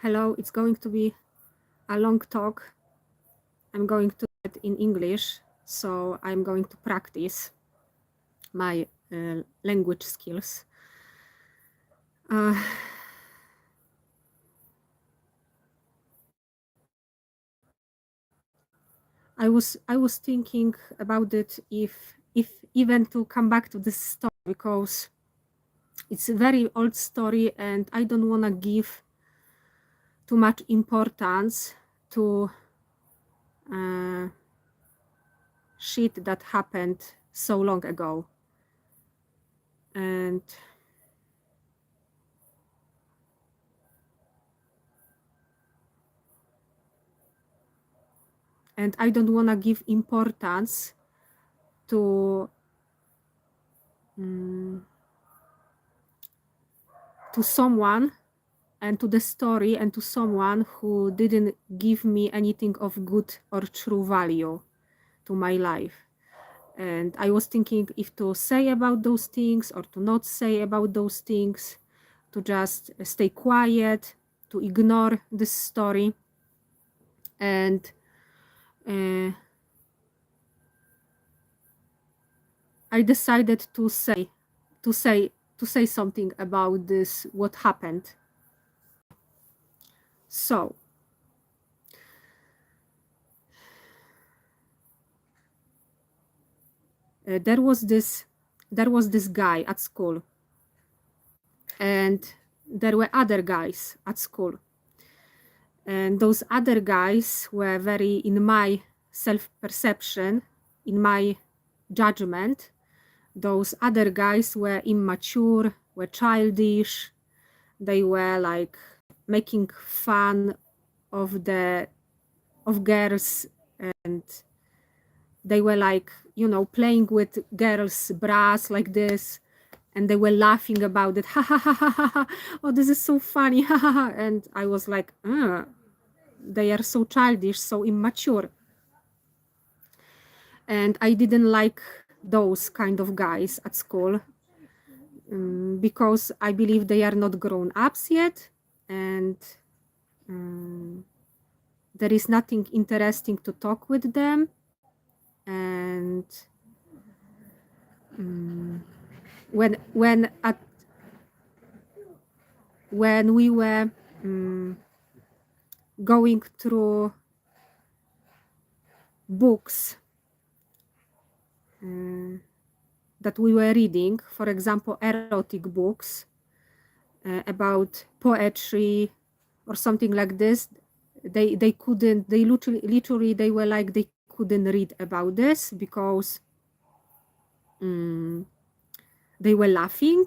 Hello, it's going to be a long talk. I'm going to do it in English, so I'm going to practice my language skills. I was thinking about it if even to come back to this story, because it's a very old story and I don't want to give too much importance to shit that happened so long ago. And I don't want to give importance to someone and to the story and to someone who didn't give me anything of good or true value to my life. And I was thinking if to say about those things or to not say about those things, to just stay quiet, to ignore this story. And I decided to say something about this, what happened. So there was this guy at school, and there were other guys at school, and those other guys were very, in my self-perception, in my judgment, those other guys were immature, were childish. They were like making fun of girls, and they were like, you know, playing with girls' bras like this, and they were laughing about it. Ha ha ha ha ha ha. Oh, this is so funny. Ha ha ha. And I was like, they are so childish, so immature. And I didn't like those kind of guys at school, because I believe they are not grown ups yet, and there is nothing interesting to talk with them. And when we were going through books that we were reading, for example, erotic books about poetry or something like this, they literally they were like, they couldn't read about this because they were laughing,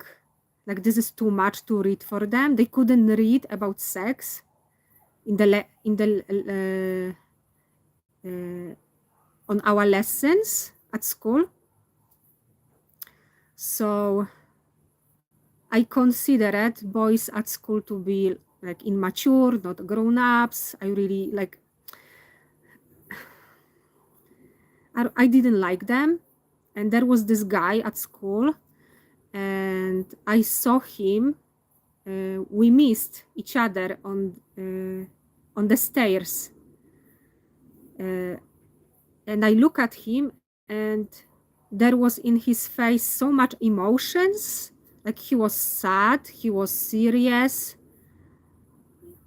like this is too much to read for them. They couldn't read about sex on our lessons at school. So I considered boys at school to be like immature, not grown-ups. I really like, I didn't like them. And there was this guy at school, and I saw him. We missed each other on the stairs. And I look at him, and there was in his face so much emotions. Like he was sad, he was serious.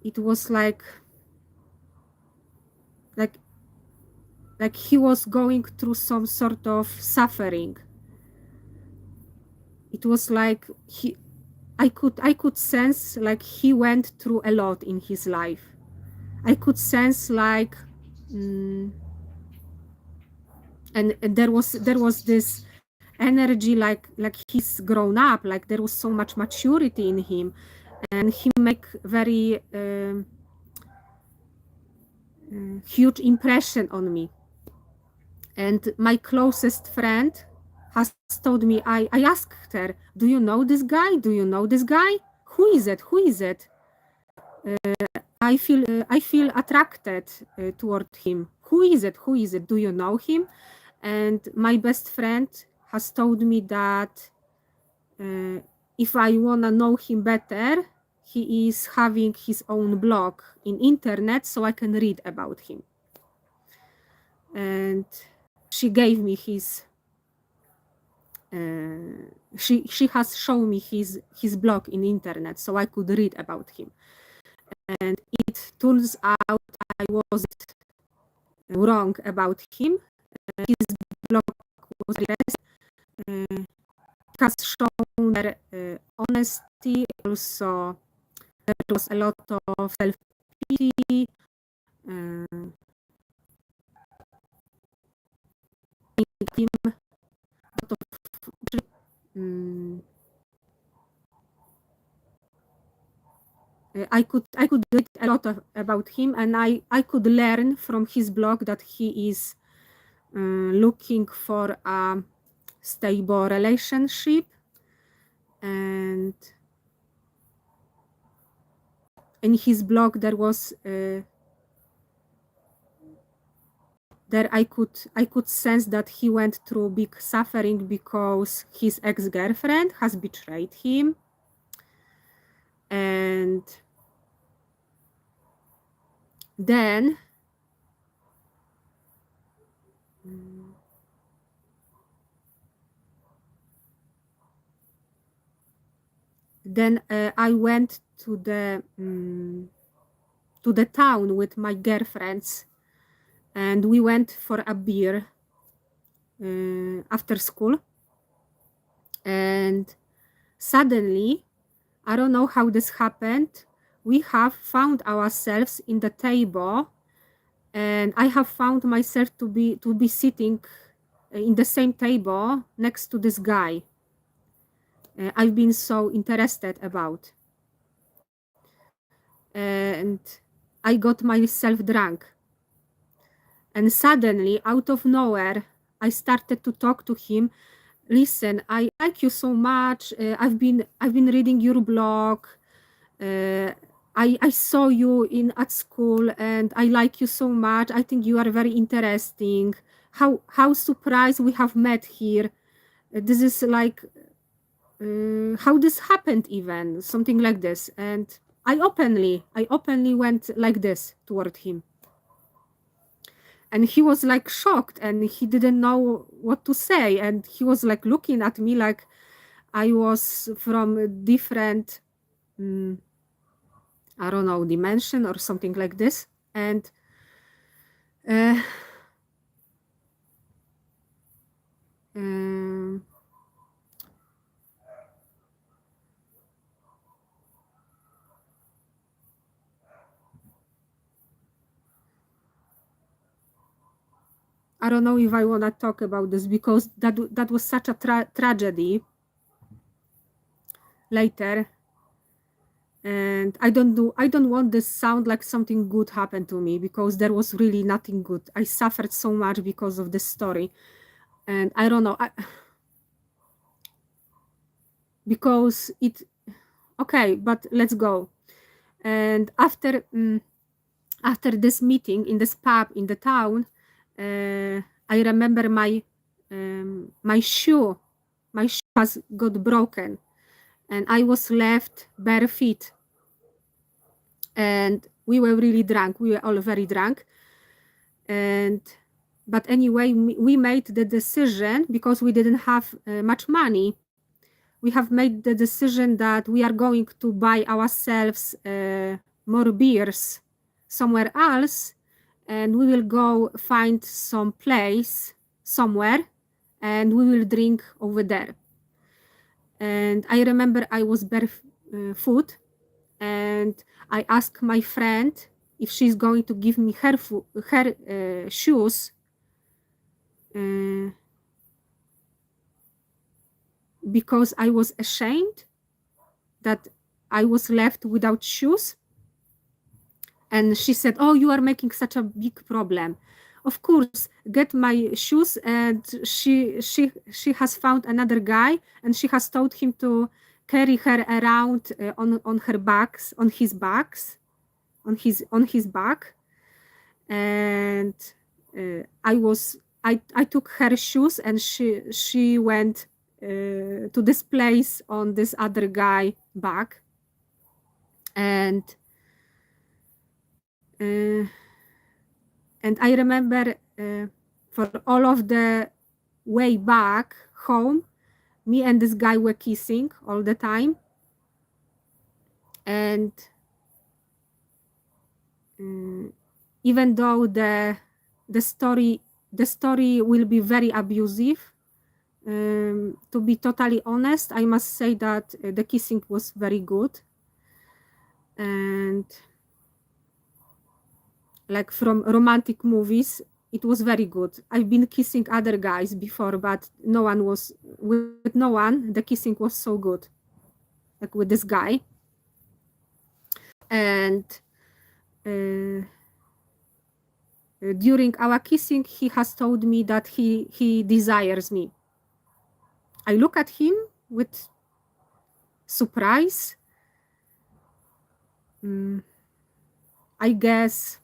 It was like he was going through some sort of suffering. It was like I could sense like he went through a lot in his life. I could sense like and there was this energy, like he's grown up, like there was so much maturity in him, and he make very huge impression on me. And my closest friend has told me, I asked her, do you know this guy? Do you know this guy? Who is it? Who is it? I feel attracted toward him. Who is it? Who is it? Do you know him? And my best friend has told me that if I want to know him better, he is having his own blog in internet, so I can read about him. And she gave me his she has shown me his blog in internet, so I could read about him. And it turns out I was wrong about him. His blog was it has shown their honesty. Also, there was a lot of self-pity. Him, I could read a lot about him, and I could learn from his blog that he is looking for a stable relationship, and in his blog there was there I could sense that he went through big suffering because his ex-girlfriend has betrayed him, and then I went to the town with my girlfriends, and we went for a beer after school. And suddenly, I don't know how this happened, we have found ourselves in the table, and I have found myself to be sitting in the same table next to this guy I've been so interested about. And I got myself drunk. And suddenly, out of nowhere, I started to talk to him. Listen, I like you so much. I've been reading your blog. I saw you at school, and I like you so much. I think you are very interesting. How surprised we have met here. This is like how this happened, even something like this. And I openly went like this toward him. And he was like shocked, and he didn't know what to say. And he was like looking at me like I was from a different, I don't know, dimension or something like this. And I don't know if I want to talk about this, because that was such a tragedy later. And I don't want this sound like something good happened to me, because there was really nothing good. I suffered so much because of this story. And I don't know, because it, okay, but let's go. And after this meeting in this pub in the town, I remember my shoe has got broken, and I was left bare feet. And we were really drunk. We were all very drunk. But anyway, we made the decision, because we didn't have much money. We have made the decision that we are going to buy ourselves more beers somewhere else, and we will go find some place somewhere, and we will drink over there. And I remember I was barefoot, and I asked my friend if she's going to give me her shoes, because I was ashamed that I was left without shoes. And she said, "Oh, you are making such a big problem. Of course, get my shoes." And she has found another guy, and she has told him to carry her around on her backs, on his backs, on his back. And I took her shoes, and she went to this place on this other guy back. And I remember for all of the way back home, me and this guy were kissing all the time. And even though the story will be very abusive, to be totally honest, I must say that the kissing was very good. And like from romantic movies, it was very good. I've been kissing other guys before, but with no one, the kissing was so good, like with this guy. And during our kissing, he has told me that he desires me. I look at him with surprise. I guess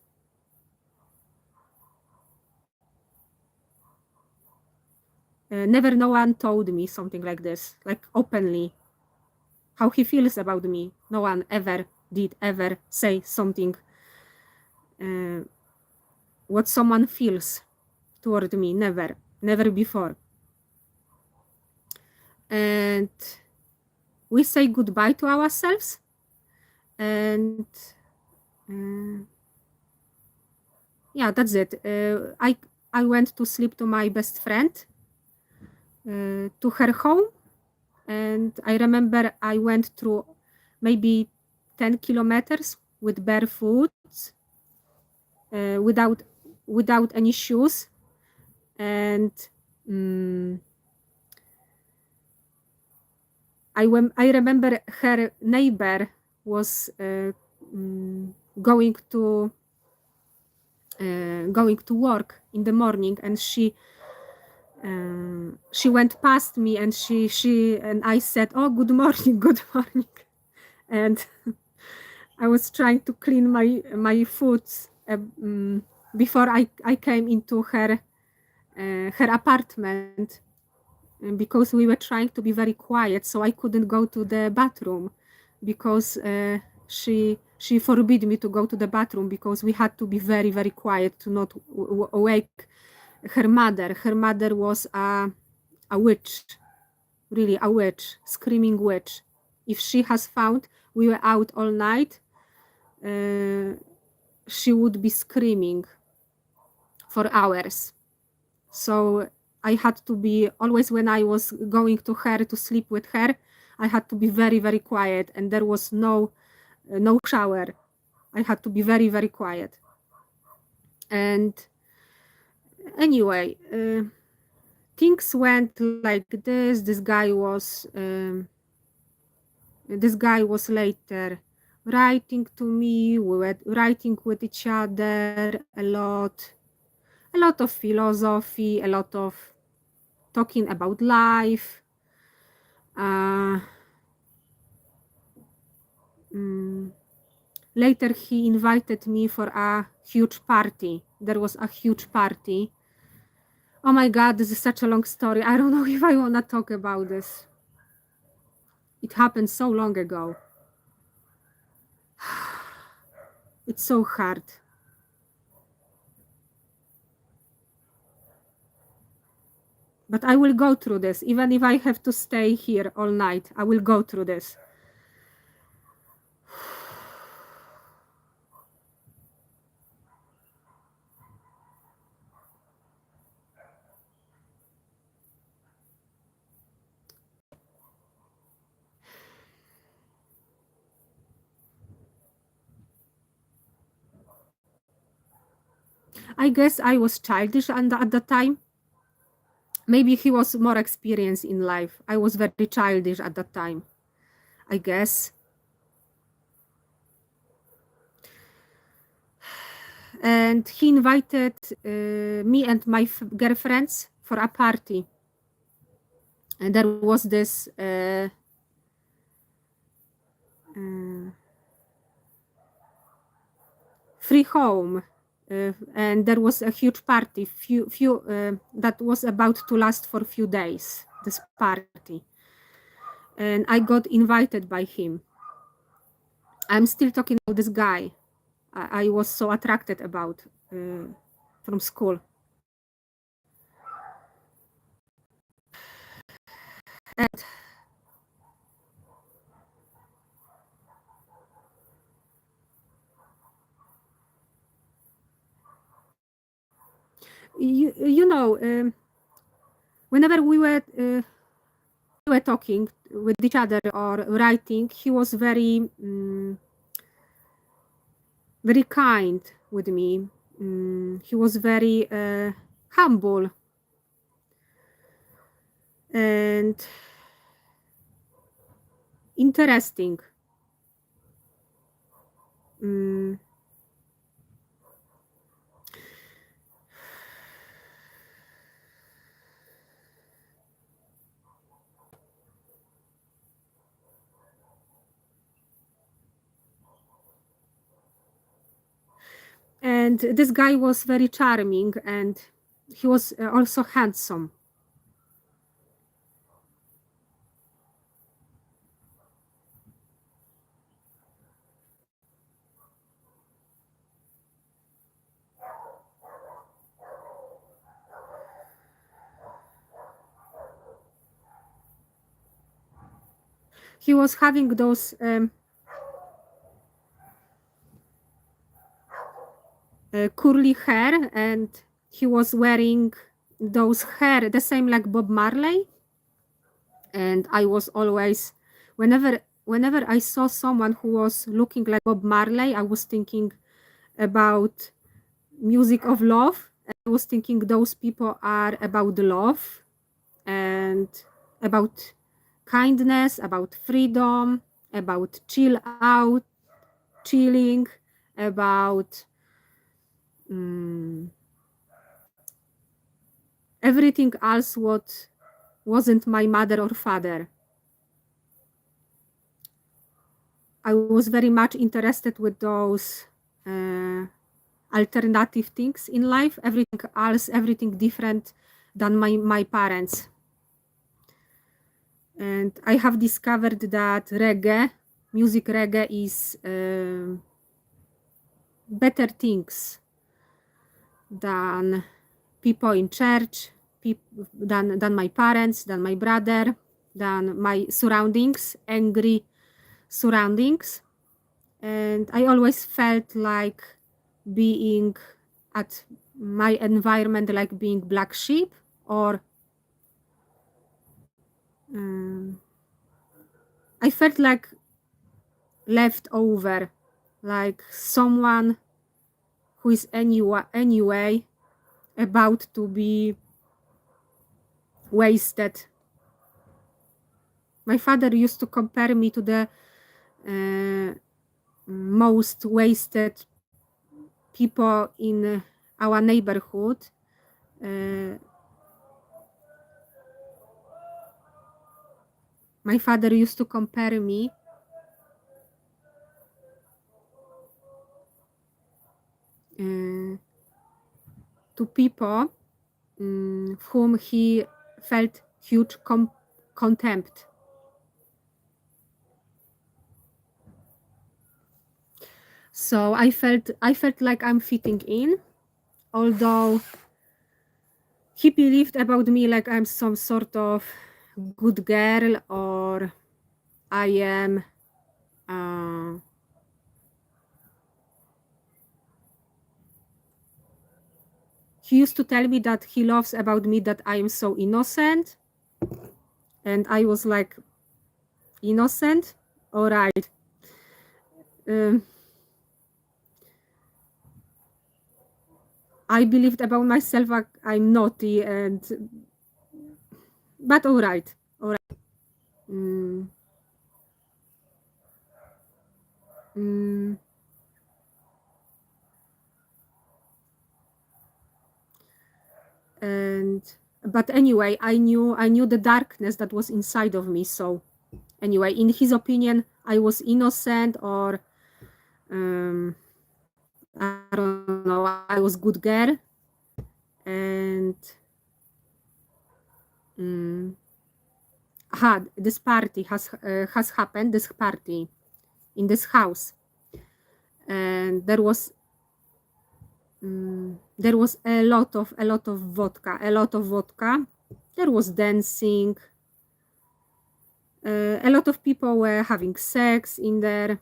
never no one told me something like this, like openly, how he feels about me. No one ever did ever say something, what someone feels toward me, never before. And we say goodbye to ourselves, and yeah, that's it. I went to sleep to my best friend, to her home, and I remember I went through maybe 10 kilometers with barefoot, without any shoes. And I remember her neighbor was going to work in the morning, and she went past me, and and I said, "Oh, good morning, good morning," and I was trying to clean my foot before I came into her apartment, because we were trying to be very quiet, so I couldn't go to the bathroom, because she forbid me to go to the bathroom, because we had to be very, very quiet to not awake her mother. Her mother was a witch, really a witch, screaming witch. If she has found we were out all night, she would be screaming for hours. So I had to be always, when I was going to her to sleep with her, I had to be very, very quiet, and there was no shower. I had to be very, very quiet. And anyway, things went like this. This guy was later writing to me. We were writing with each other a lot of philosophy, a lot of talking about life. Later he invited me for a huge party. There was a huge party. Oh my God, this is such a long story. I don't know if I want to talk about this. It happened so long ago. It's so hard. But I will go through this. Even if I have to stay here all night, I will go through this. I guess I was childish at the time. Maybe he was more experienced in life. I was very childish at that time, I guess. And he invited me and my girlfriends for a party. And there was this free home, and there was a huge party, that was about to last for a few days, this party. And I got invited by him. I'm still talking about this guy I was so attracted about from school. And you know, whenever we were talking with each other or writing, he was very very kind with me. He was very humble and interesting. Mm, and this guy was very charming, and he was also handsome. He was having those curly hair, and he was wearing those hair the same like Bob Marley. And I was always, whenever I saw someone who was looking like Bob Marley, I was thinking about music of love. I was thinking those people are about love and about kindness, about freedom, about chilling, about everything else what wasn't my mother or father. I was very much interested with those alternative things in life, everything else, everything different than my parents. And I have discovered that music reggae is better things than people in church, than my parents, than my brother, than my surroundings, angry surroundings. And I always felt like being at my environment, like being black sheep, or I felt like left over, like someone who is anyway about to be wasted. My father used to compare me to the most wasted people in our neighborhood. My father used to compare me to people whom he felt huge contempt. So I felt like I'm fitting in, although he believed about me like I'm some sort of good girl, or I am he used to tell me that he loves about me that I am so innocent, and I was like, innocent? All right. I believed about myself like I'm naughty, but all right. Mm, mm, and but anyway, I knew the darkness that was inside of me. So anyway, in his opinion, I was innocent, or I don't know, I was good girl. And this party has happened, this party in this house. and there was a lot of vodka, There was dancing. A lot of people were having sex in there.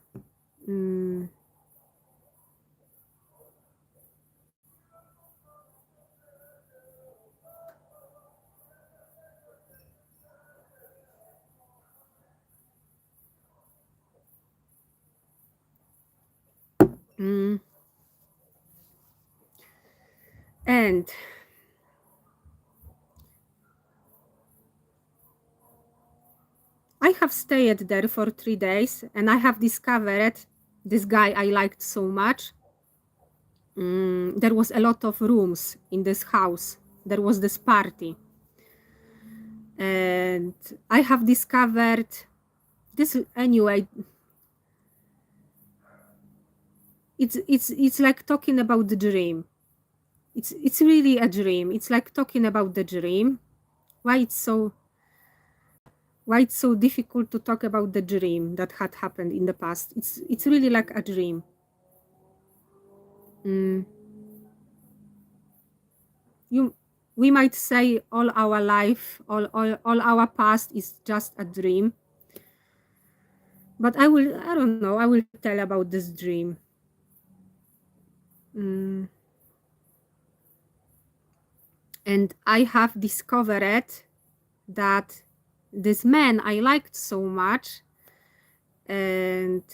And I have stayed there for 3 days, and I have discovered this guy I liked so much. There was a lot of rooms in this house. There was this party. And I have discovered this anyway. It's like talking about the dream. It's really a dream. It's like talking about the dream. Why it's so difficult to talk about the dream that had happened in the past? It's really like a dream. We might say all our life, all our past is just a dream. But I don't know, I will tell about this dream. And I have discovered that this man I liked so much, and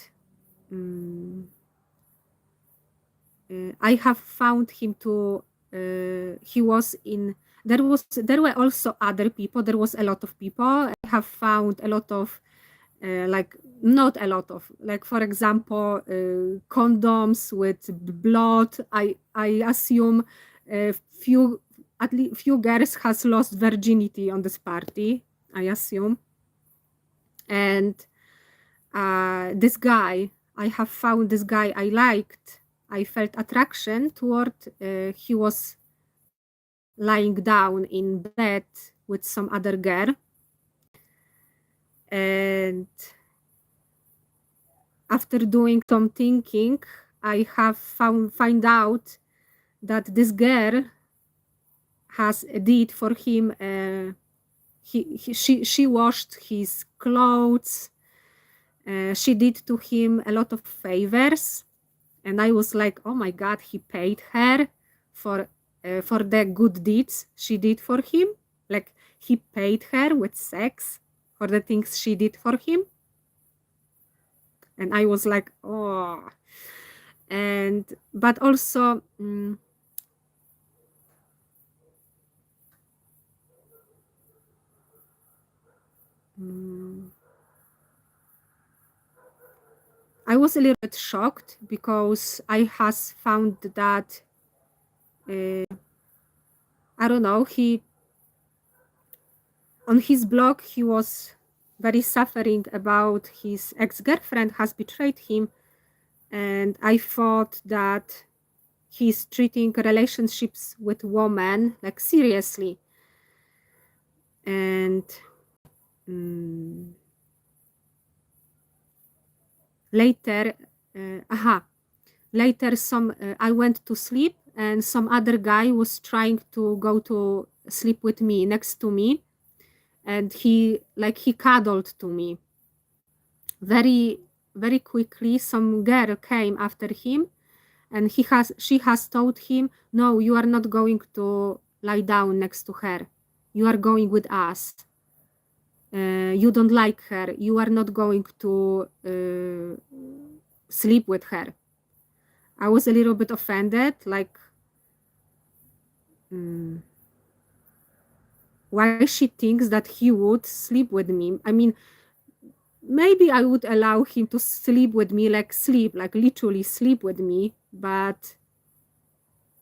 I have found him to he was in there were also other people. There was a lot of people. I have found a lot of like, not a lot of, like, for example, condoms with blood. I assume few girls has lost virginity on this party, I assume. And this guy, I have found this guy I liked. I felt attraction toward. He was lying down in bed with some other girl. And after doing some thinking, I have find out that this girl has did for him. She washed his clothes. She did to him a lot of favors, and I was like, oh my God, he paid her for the good deeds she did for him. Like, he paid her with sex for the things she did for him. And I was like, oh. And but also I was a little bit shocked, because I has found that I don't know, he on his blog he was very suffering about his ex-girlfriend has betrayed him, and I thought that he's treating relationships with women like seriously. And later some I went to sleep, and some other guy was trying to go to sleep with me next to me, and he cuddled to me. Very, very quickly some girl came after him, and she has told him, no, you are not going to lie down next to her, you are going with us. You don't like her, you are not going to sleep with her. I was a little bit offended, like, why she thinks that he would sleep with me. I mean, maybe I would allow him to sleep with me, like literally sleep with me, but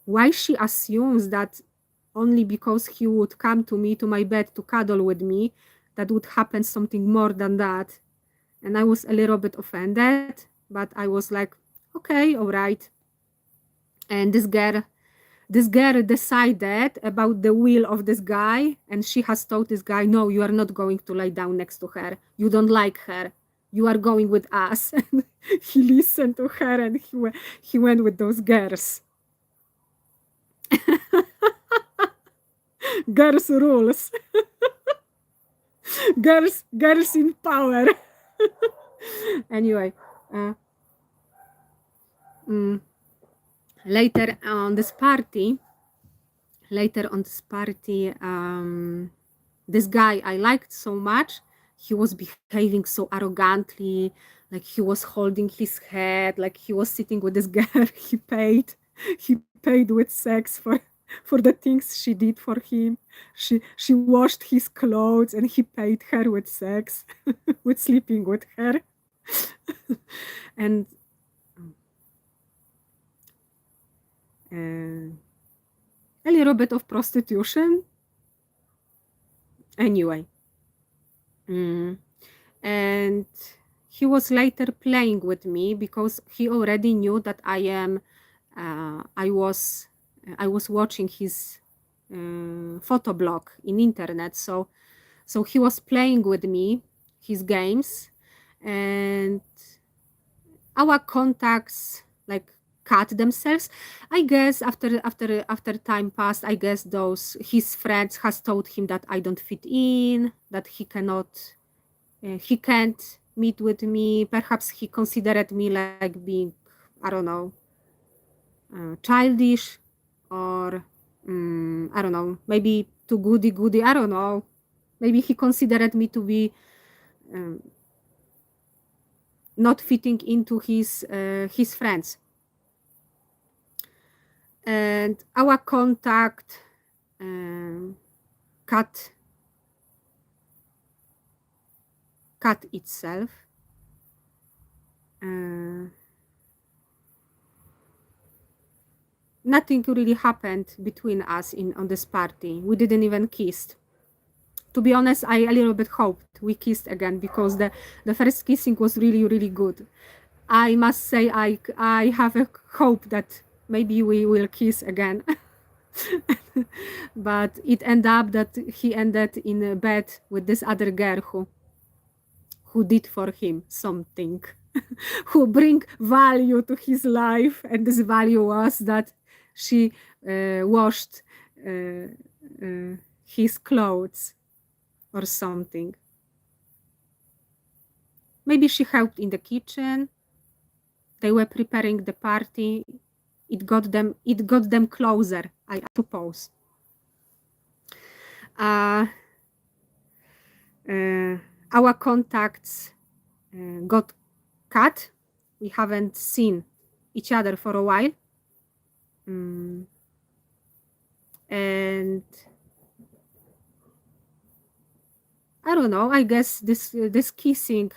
why she assumes that only because he would come to me, to my bed, to cuddle with me, that would happen something more than that. And I was a little bit offended, but I was like, okay, all right. And this girl decided about the will of this guy, and she has told this guy, no, you are not going to lie down next to her, you don't like her, you are going with us. And he listened to her and he went with those girls. Girls rules. girls in power. Anyway, later on this party, this guy I liked so much, he was behaving so arrogantly, like he was holding his head, like he was sitting with this girl he paid with sex for the things she did for him. She washed his clothes and he paid her with sex, with sleeping with her. And a little bit of prostitution. Anyway. And he was later playing with me because he already knew that I was watching his photo blog in internet. So he was playing with me his games, and our contacts like cut themselves. I guess after time passed, I guess his friends has told him that I don't fit in, that he can't meet with me. Perhaps he considered me like being, I don't know, childish, or I don't know, maybe too goody. I don't know. Maybe he considered me to be not fitting into his friends. And our contact cut itself. Nothing really happened between us on this party. We didn't even kiss. To be honest, I a little bit hoped we kissed again, because the first kissing was really, really good. I must say I have a hope that maybe we will kiss again. But it ended up that he ended in bed with this other girl who did for him something, who bring value to his life, and this value was that she washed his clothes or something. Maybe she helped in the kitchen. They were preparing the party. It got them closer, I suppose. Our contacts got cut. We haven't seen each other for a while. And I don't know, I guess this kissing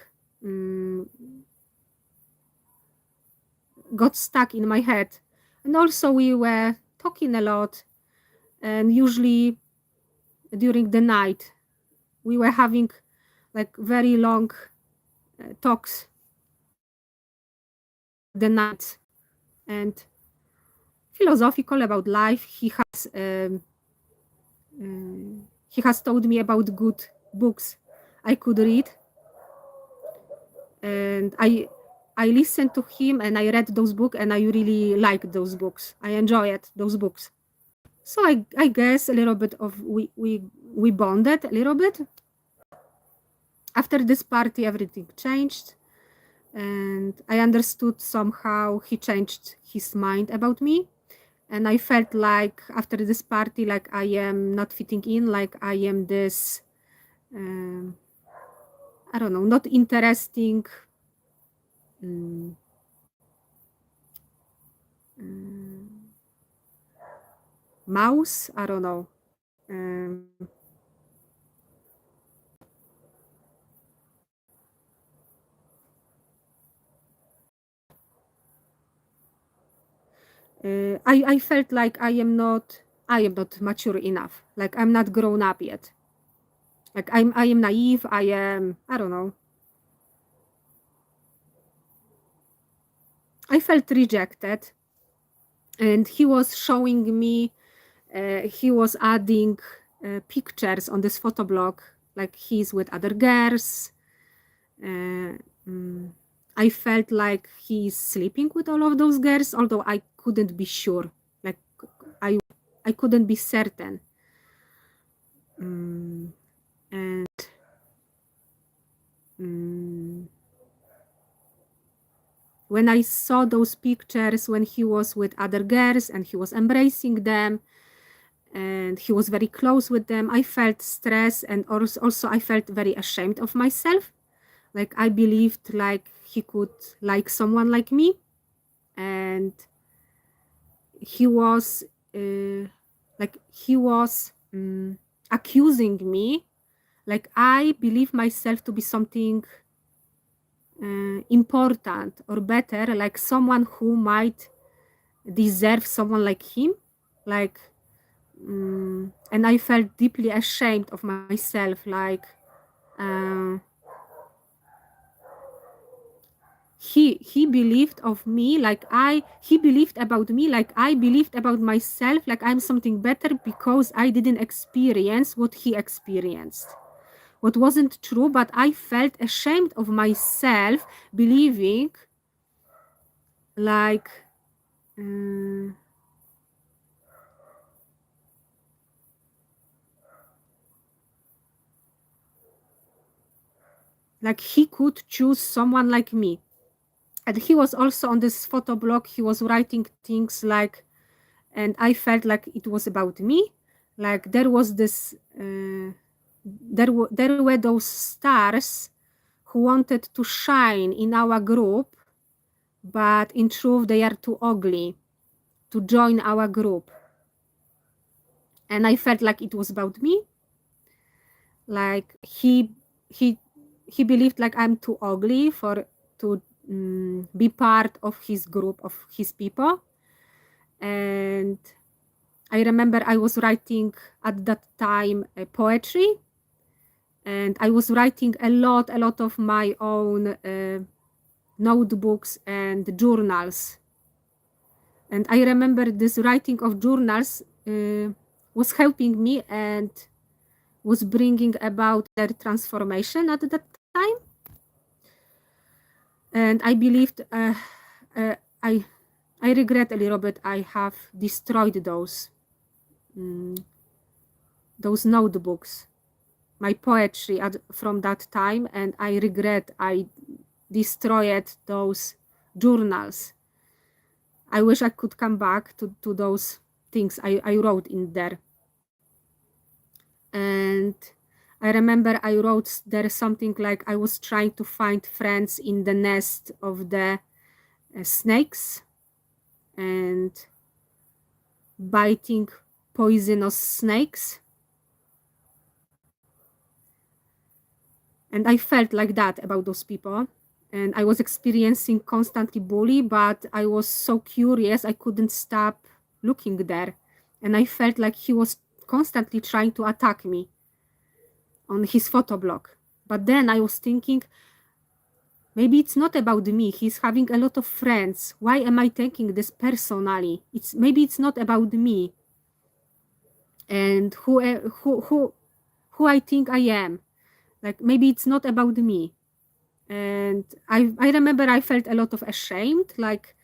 got stuck in my head. And also we were talking a lot, and usually during the night we were having like very long talks the night, and philosophical about life. He has told me about good books I could read, and I listened to him and I read those books, and I really liked those books. I enjoyed those books. So I guess a little bit of we bonded a little bit. After this party, everything changed, and I understood somehow he changed his mind about me. And I felt like after this party, like I am not fitting in, like I am this, I don't know, not interesting mouse. I don't know. I felt like I am not mature enough. Like I'm not grown up yet. Like I am naive. I don't know. I felt rejected, and he was showing me. He was adding pictures on this photo blog, like he's with other girls. I felt like he's sleeping with all of those girls, although I couldn't be sure. Like I couldn't be certain. And when I saw those pictures when he was with other girls and he was embracing them and he was very close with them, I felt stress, and also I felt very ashamed of myself. Like I believed like he could like someone like me, and he was accusing me. Like I believe myself to be something important or better, like someone who might deserve someone like him. Like and I felt deeply ashamed of myself. Like he believed of me like he believed about me like I believed about myself, like I'm something better because I didn't experience what he experienced, what wasn't true. But I felt ashamed of myself, believing like he could choose someone like me. And he was also on this photo blog, he was writing things like, and I felt like it was about me. Like there was this there were those stars who wanted to shine in our group, but in truth they are too ugly to join our group. And I felt like it was about me. Like he believed like I'm too ugly for to be part of his group of his people. And I remember I was writing at that time poetry, and I was writing a lot of my own notebooks and journals. And I remember this writing of journals was helping me and was bringing about their transformation at that time. And I believed uh, I regret a little bit I have destroyed those notebooks, my poetry from that time, and I regret I destroyed those journals. I wish I could come back to those things I wrote in there. And I remember I wrote there something like I was trying to find friends in the nest of the snakes and biting poisonous snakes. And I felt like that about those people. And I was experiencing constantly bully, but I was so curious I couldn't stop looking there. And I felt like he was constantly trying to attack me on his photo blog. But then I was thinking, maybe it's not about me. He's having a lot of friends. Why am I taking this personally? Maybe it's not about me and who I think I am. Like maybe it's not about me. And I remember I felt a lot of ashamed, like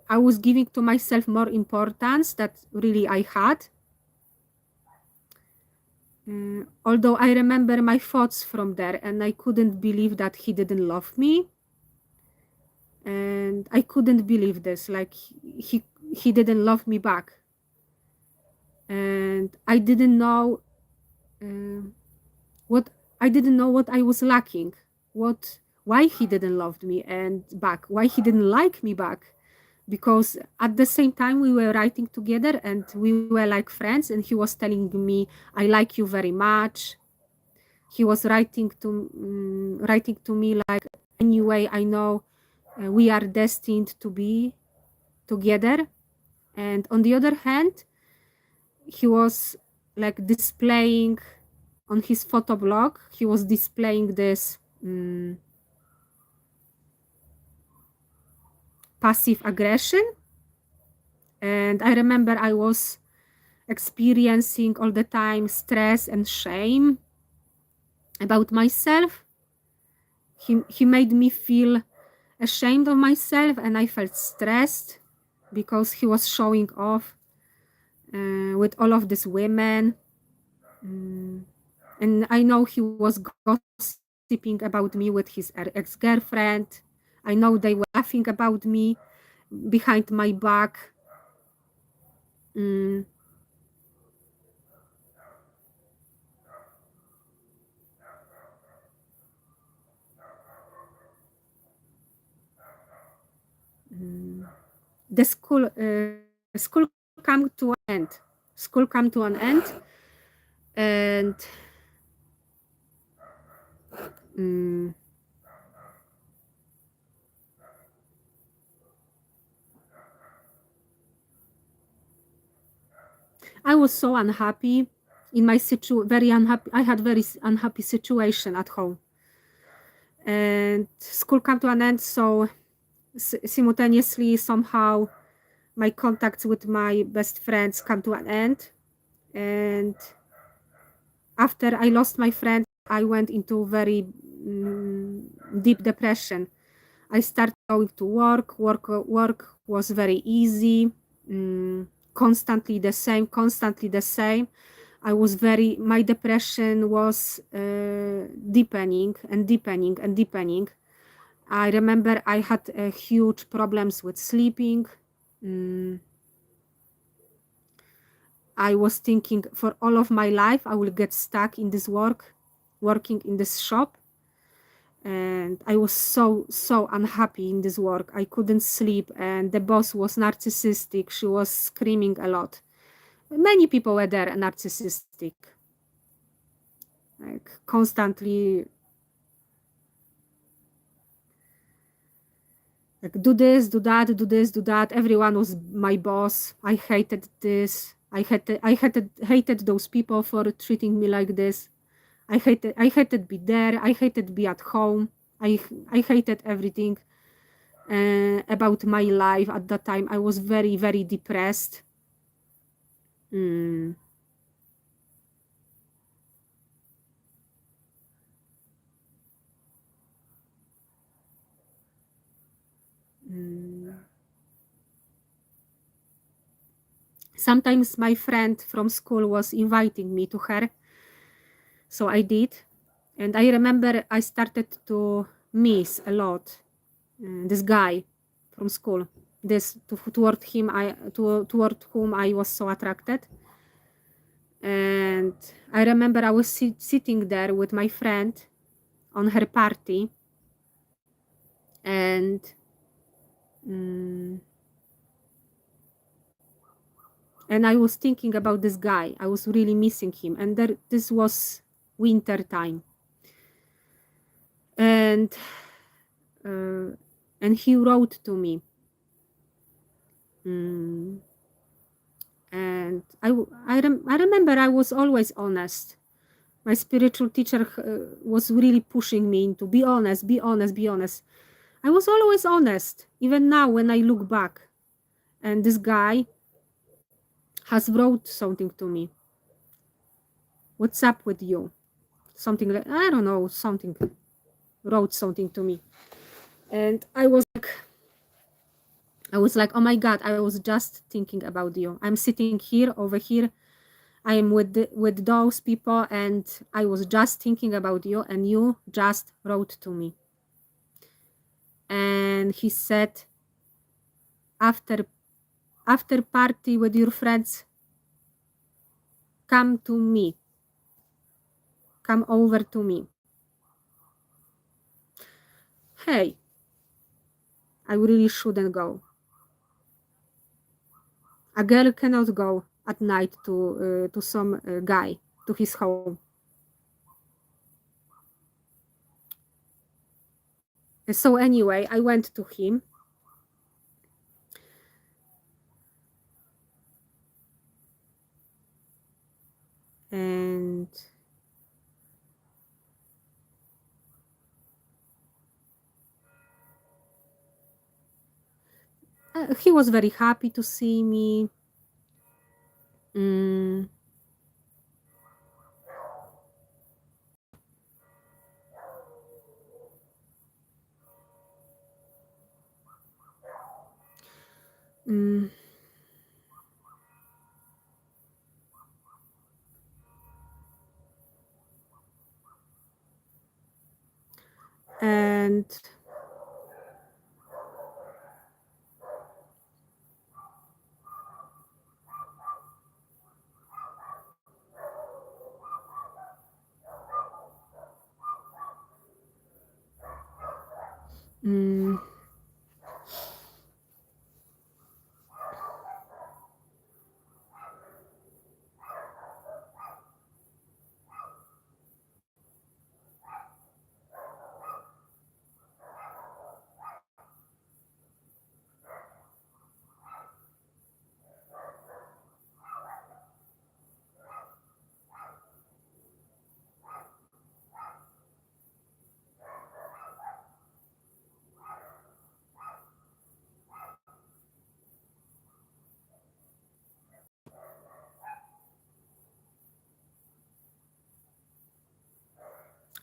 I was giving to myself more importance that really I had. Although I remember my thoughts from there, and I couldn't believe that he didn't love me. And I couldn't believe this, like he didn't love me back. And I didn't know what I was lacking, why he didn't love me and back, why he didn't like me back. Because at the same time we were writing together and we were like friends, and he was telling me I like you very much. He was writing to me like, anyway, I know we are destined to be together. And on the other hand, he was like displaying on his photo blog, he was displaying this passive aggression. And I remember I was experiencing all the time stress and shame about myself. He made me feel ashamed of myself, and I felt stressed because he was showing off with all of these women. And I know he was gossiping about me with his ex-girlfriend. I know they were laughing about me behind my back. Mm. The school come to an end. School come to an end, and mm, I was so unhappy in my very unhappy. I had very unhappy situation at home, and school come to an end. So simultaneously, somehow, my contacts with my best friends come to an end, and after I lost my friend, I went into very deep depression. I started going to work. Work was very easy, constantly the same, constantly the same. My depression was deepening and deepening and deepening. I remember I had huge problems with sleeping. Mm, I was thinking for all of my life, I will get stuck in this working in this shop. And I was so unhappy in this work. I couldn't sleep, and the boss was narcissistic. She was screaming a lot. Many people were there narcissistic, like constantly, like do this, do that, do this, do that. Everyone was my boss. I hated this. I hated those people for treating me like this. I hated be there. I hated be at home. I hated everything about my life at that time. I was very, very depressed. Mm. Mm. Sometimes my friend from school was inviting me to her, so I did. And I remember I started to miss a lot this guy from school. Toward whom I was so attracted. And I remember I was sitting there with my friend on her party, and mm, I was thinking about this guy. I was really missing him, and this was winter time, and uh, he wrote to me. Mm, and I remember I was always honest. My spiritual teacher was really pushing me into be honest, be honest, be honest. I was always honest, even now when I look back. And this guy has wrote something to me. What's up with you? Something like, I don't know, something, wrote something to me. And I was like, oh my God, I was just thinking about you. I'm sitting here, over here. I am with those people, and I was just thinking about you, and you just wrote to me. And he said, after party with your friends, come to me. Come over to me. Hey, I really shouldn't go. A girl cannot go at night to some guy, to his home. So anyway, I went to him. And he was very happy to see me. Mm. Mm. And mm,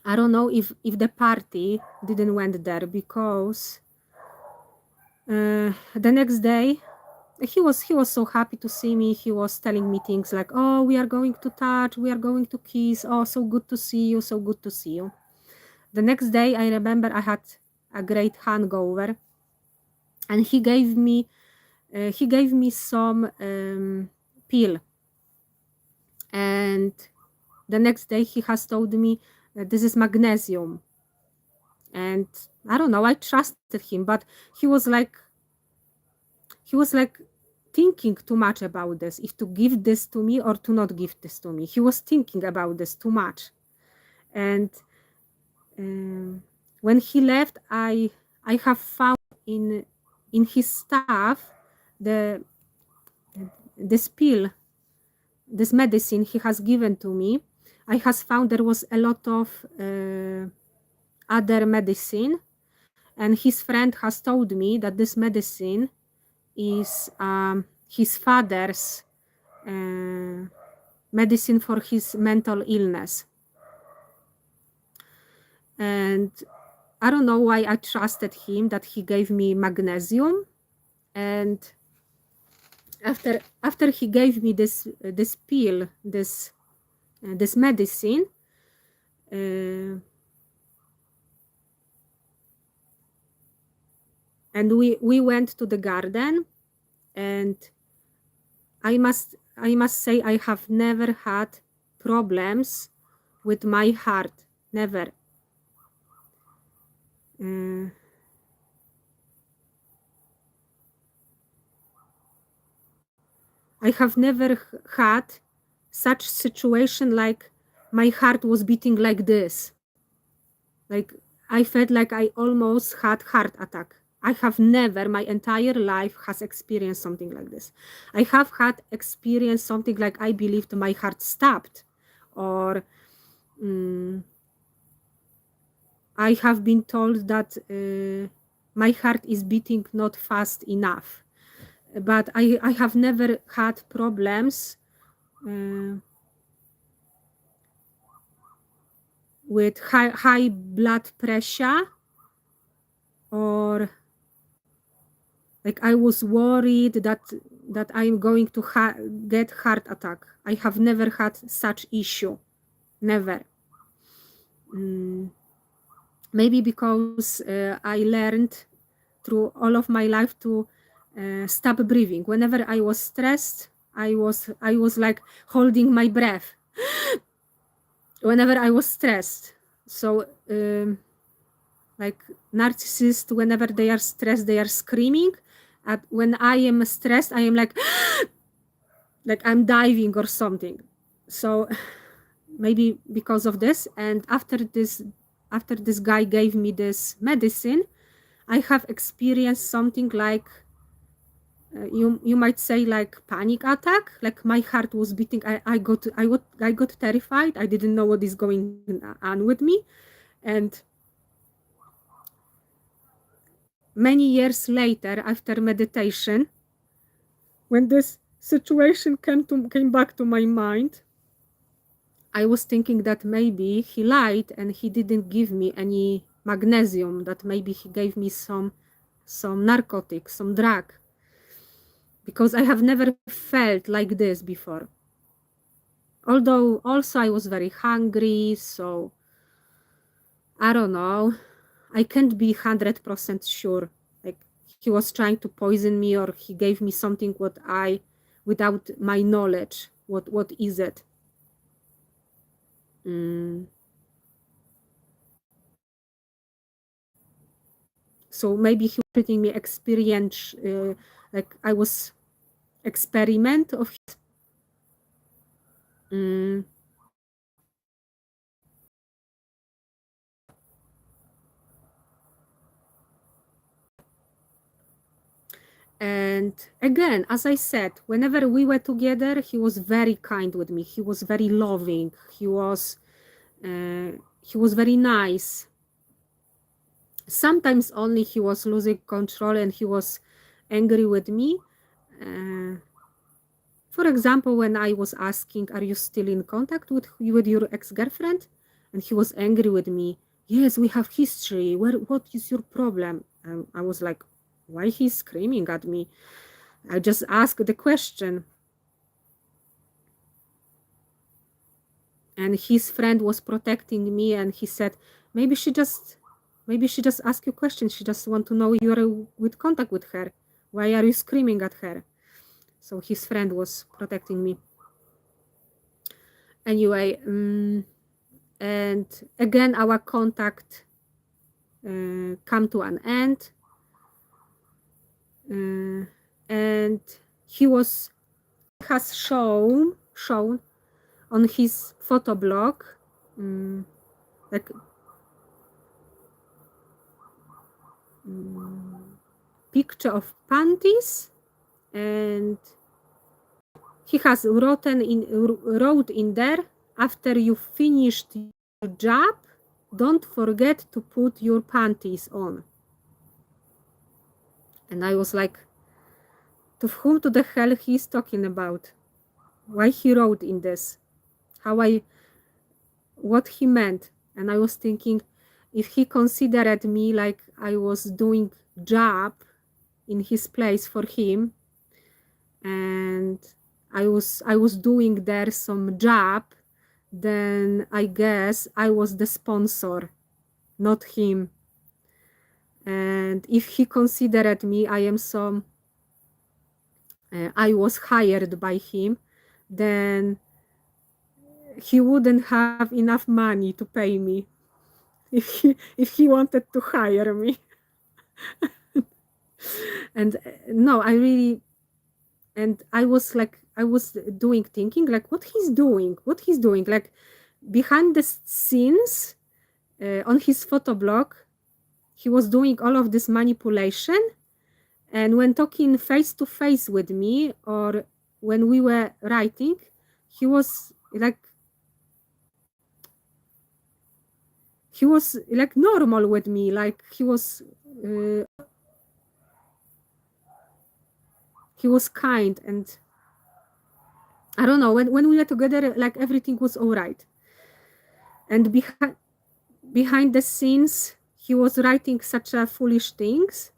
I don't know if the party didn't went there, because the next day he was so happy to see me. He was telling me things like, oh, we are going to touch, we are going to kiss, oh, so good to see you, so good to see you. The next day I remember I had a great hangover, and he gave me some pill, and the next day he has told me this is magnesium. And I don't know, I trusted him, but he was like thinking too much about this, if to give this to me or to not give this to me. He was thinking about this too much. And when he left, I have found in his stuff the this pill, this medicine he has given to me. I has found there was a lot of other medicine, and his friend has told me that this medicine is his father's medicine for his mental illness. And I don't know why I trusted him that he gave me magnesium. And after he gave me this pill, this medicine, and we went to the garden, and I must say I have never had problems with my heart, never. I have never had such situation like my heart was beating like this. Like I felt like I almost had heart attack. I have never, my entire life, has experienced something like this. I have had experienced something like I believed my heart stopped, or I have been told that my heart is beating not fast enough. But I have never had problems with high blood pressure, or like I was worried that I'm going to get heart attack. I have never had such issue, never. Maybe because I learned through all of my life to stop breathing. Whenever I was stressed, I was like holding my breath whenever I was stressed. So like narcissists, whenever they are stressed, they are screaming. When I am stressed, I am like I'm diving or something. So maybe because of this. And after this guy gave me this medicine, I have experienced something like you might say like panic attack. Like my heart was beating. I got terrified. I didn't know what is going on with me. And many years later, after meditation, when this situation came back to my mind, I was thinking that maybe he lied and he didn't give me any magnesium, that maybe he gave me some narcotic, some drug, because I have never felt like this before. Although also I was very hungry, so I don't know. I can't be 100% sure. Like he was trying to poison me or he gave me something without my knowledge. What is it? So maybe he was treating me experience, like I was experiment of his. And again, as I said, whenever we were together, he was very kind with me. He was very loving. He was very nice. Sometimes only he was losing control and he was angry with me. For example, when I was asking, are you still in contact with your ex-girlfriend? And he was angry with me. Yes, we have history. What is your problem? I was like, why he's screaming at me? I just asked the question. And his friend was protecting me and he said, maybe she just asked you questions. She just want to know you're with contact with her. Why are you screaming at her? So his friend was protecting me. Anyway, and again, our contact come to an end. And he has shown on his photo blog like picture of panties, and he has wrote in there, after you finished your job, don't forget to put your panties on. And I was like, to whom to the hell he's talking about? Why he wrote in this? What he meant? And I was thinking, if he considered me like I was doing job in his place for him, and I was doing there some job, then I guess I was the sponsor, not him. And if he considered me I was hired by him, then he wouldn't have enough money to pay me if he wanted to hire me. And no, I was thinking like what he's doing, like behind the scenes, on his photo blog, he was doing all of this manipulation. And when talking face to face with me, or when we were writing, he was like normal with me, like he was kind. And I don't know, when we were together, like everything was all right. And behind the scenes, he was writing such a foolish things.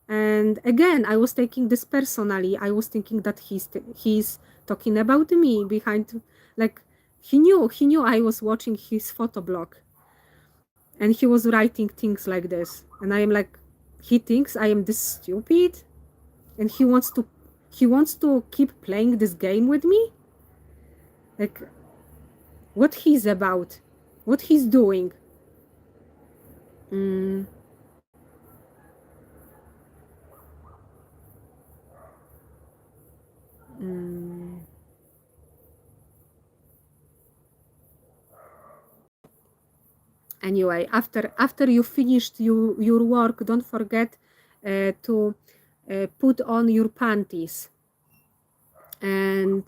And again, I was taking this personally. I was thinking that he's talking about me behind, like he knew I was watching his photo blog, and he was writing things like this. And I am like, he thinks I am this stupid, and he wants to keep playing this game with me. Like, what he's about, what he's doing. Anyway, after you finished your work, don't forget to put on your panties. And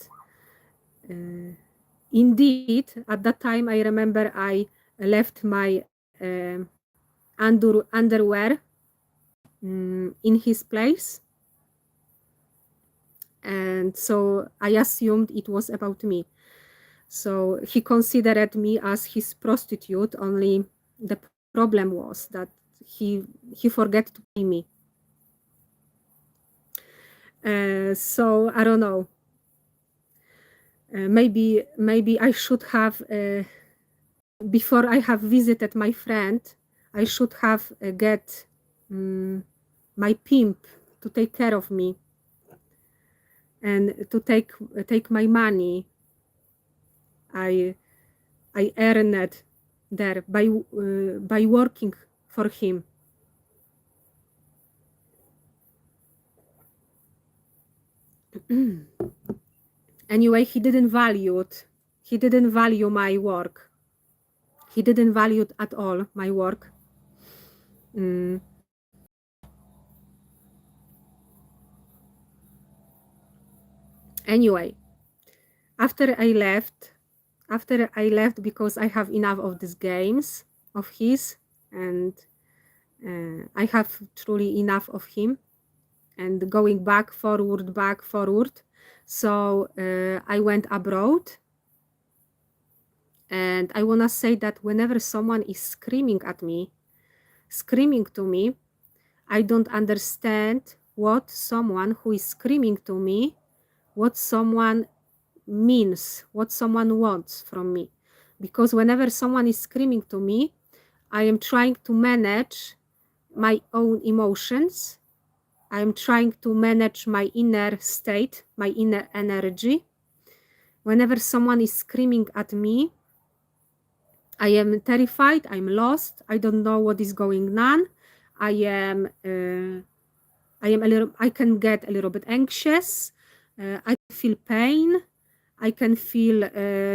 indeed, at that time, I remember I left my underwear in his place. And so I assumed it was about me. So he considered me as his prostitute, only the problem was that he forgot to pay me. So I don't know. Maybe I should have, before I have visited my friend, I should have get my pimp to take care of me and to take my money. I earned it there by working for him. Anyway, he didn't value it. He didn't value my work. He didn't value it at all, my work. Anyway, after I left because I have enough of these games of his, and I have truly enough of him, and going back, forward. So I went abroad. And I want to say that whenever someone is screaming to me, I don't understand what someone who is screaming to me, what someone means, what someone wants from me. Because whenever someone is screaming to me, I am trying to manage my own emotions. I am trying to manage my inner state, my inner energy. Whenever someone is screaming at me, I am terrified, I'm lost, I don't know what is going on. I can get a little bit anxious. I feel pain. I can feel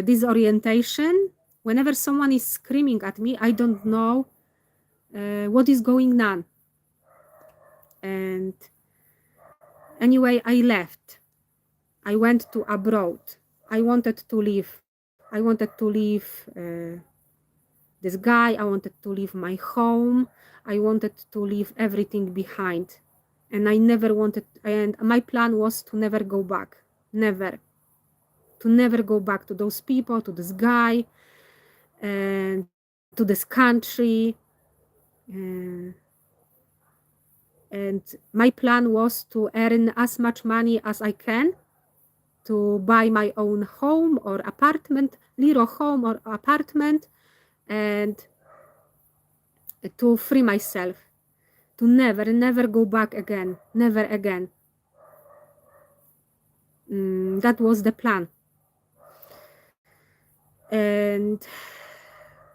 disorientation. Whenever someone is screaming at me, I don't know what is going on. And anyway, I left. I went to abroad. I wanted to leave. I wanted to leave this guy. I wanted to leave my home. I wanted to leave everything behind. And I never wanted, and my plan was to never go back. Never. To never go back to those people, to this guy, and to this country. And my plan was to earn as much money as I can to buy my own home or apartment, little home or apartment, and to free myself, to never go back again, never again. That was the plan. And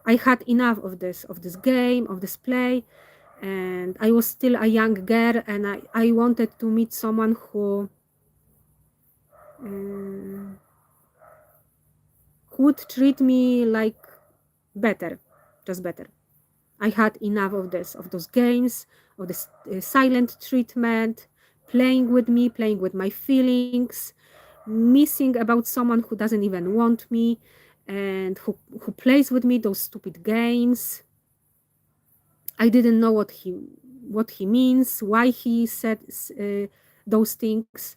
I had enough of this game, of this play, and I was still a young girl, and I wanted to meet someone who would treat me like better, just better. I had enough of this, of those games, of this silent treatment, playing with me, playing with my feelings, missing about someone who doesn't even want me, and who plays with me those stupid games. I didn't know what he means, why he said those things.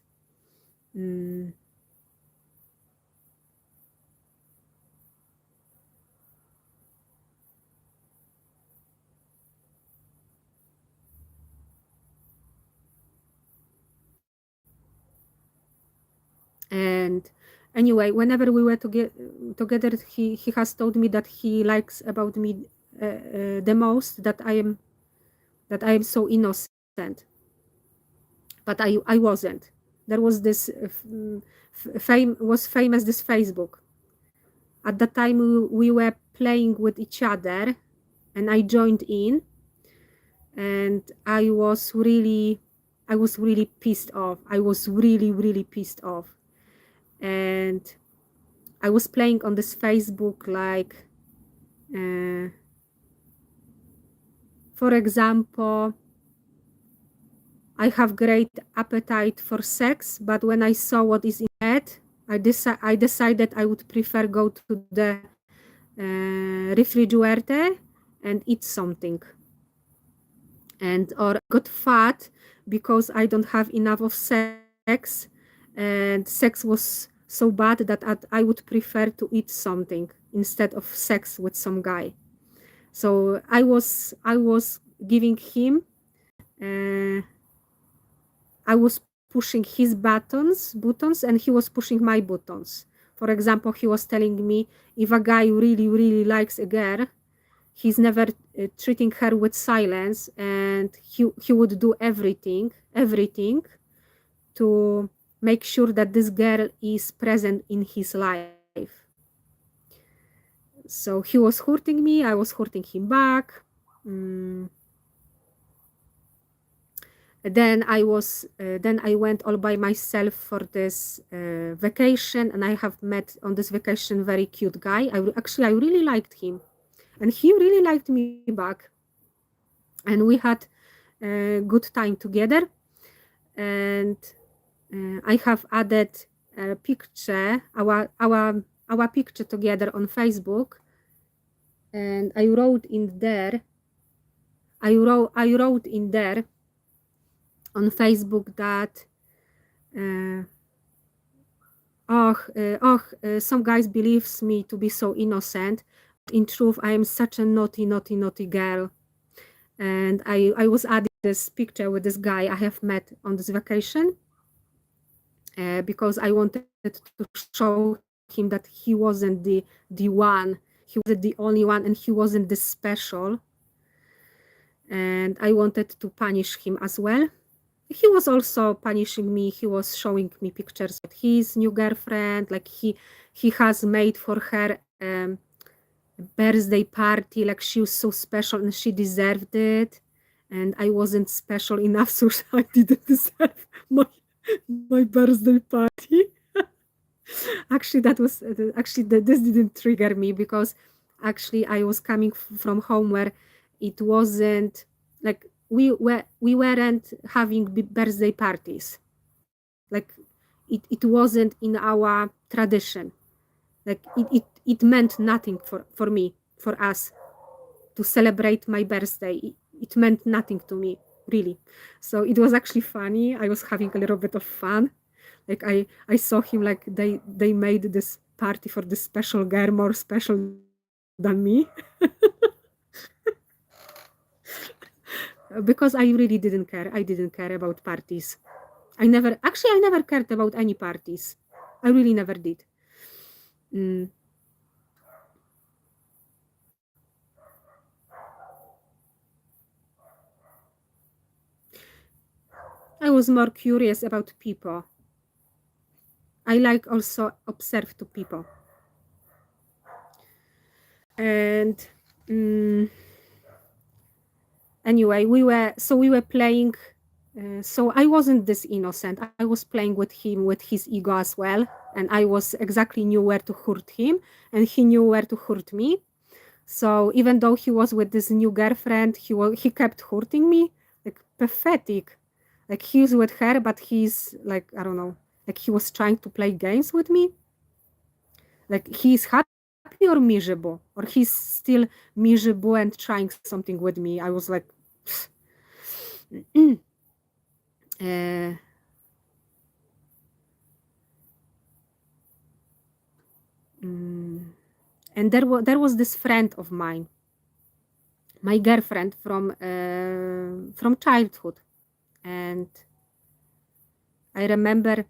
And anyway, whenever we were together, he has told me that he likes about me the most, that I am so innocent. But I wasn't. There was this famous this Facebook. At that time we were playing with each other, and I joined in, and I was really pissed off. I was really pissed off. And I was playing on this Facebook like, for example, I have great appetite for sex, but when I saw what is in it, I decided I would prefer go to the refrigerator and eat something. Or got fat because I don't have enough of sex, and sex was so bad that I would prefer to eat something instead of sex with some guy. So I was giving him, uh, I was pushing his buttons, and he was pushing my buttons. For example, he was telling me if a guy really, really likes a girl, he's never treating her with silence, and he would do everything to make sure that this girl is present in his life. So he was hurting me, I was hurting him back. Mm. Then I went all by myself for this vacation, and I have met on this vacation very cute guy. Actually, I really liked him, and he really liked me back, and we had a good time together. And I have added a picture, our picture together on Facebook, and I wrote in there on Facebook that some guys believes me to be so innocent. In truth, I am such a naughty girl. And I was adding this picture with this guy I have met on this vacation because I wanted to show him that he wasn't the one, he wasn't the only one, and he wasn't this special. And I wanted to punish him as well. He was also punishing me. He was showing me pictures of his new girlfriend, like he has made for her birthday party, like she was so special and she deserved it, and I wasn't special enough, so I didn't deserve my birthday party. Actually, this didn't trigger me, because actually I was coming from home where it wasn't like we weren't having birthday parties. Like it wasn't in our tradition. Like it meant nothing for me, for us to celebrate my birthday. It meant nothing to me, really. So it was actually funny. I was having a little bit of fun. Like I saw him, like they made this party for this special girl more special than me. Because I really didn't care. I didn't care about parties. I never cared about any parties. I really never did. Mm. I was more curious about people. I like also observe to people. And anyway, we were playing. So I wasn't this innocent. I was playing with him, with his ego as well, and I was exactly knew where to hurt him, and he knew where to hurt me. So even though he was with this new girlfriend, he kept hurting me, like pathetic. Like he's with her, but he's like, I don't know, like he was trying to play games with me. Like he's happy or miserable, or he's still miserable and trying something with me. I was like, uh, and there was this friend of mine, my girlfriend from childhood, and I remember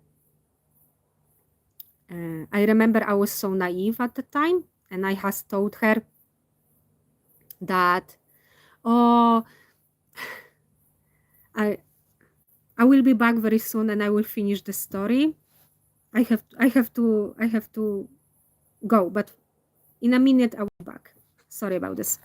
I was so naive at the time, and I has told her that, oh, I I will be back very soon and I will finish the story. I have to go, but in a minute I will be back. Sorry about this.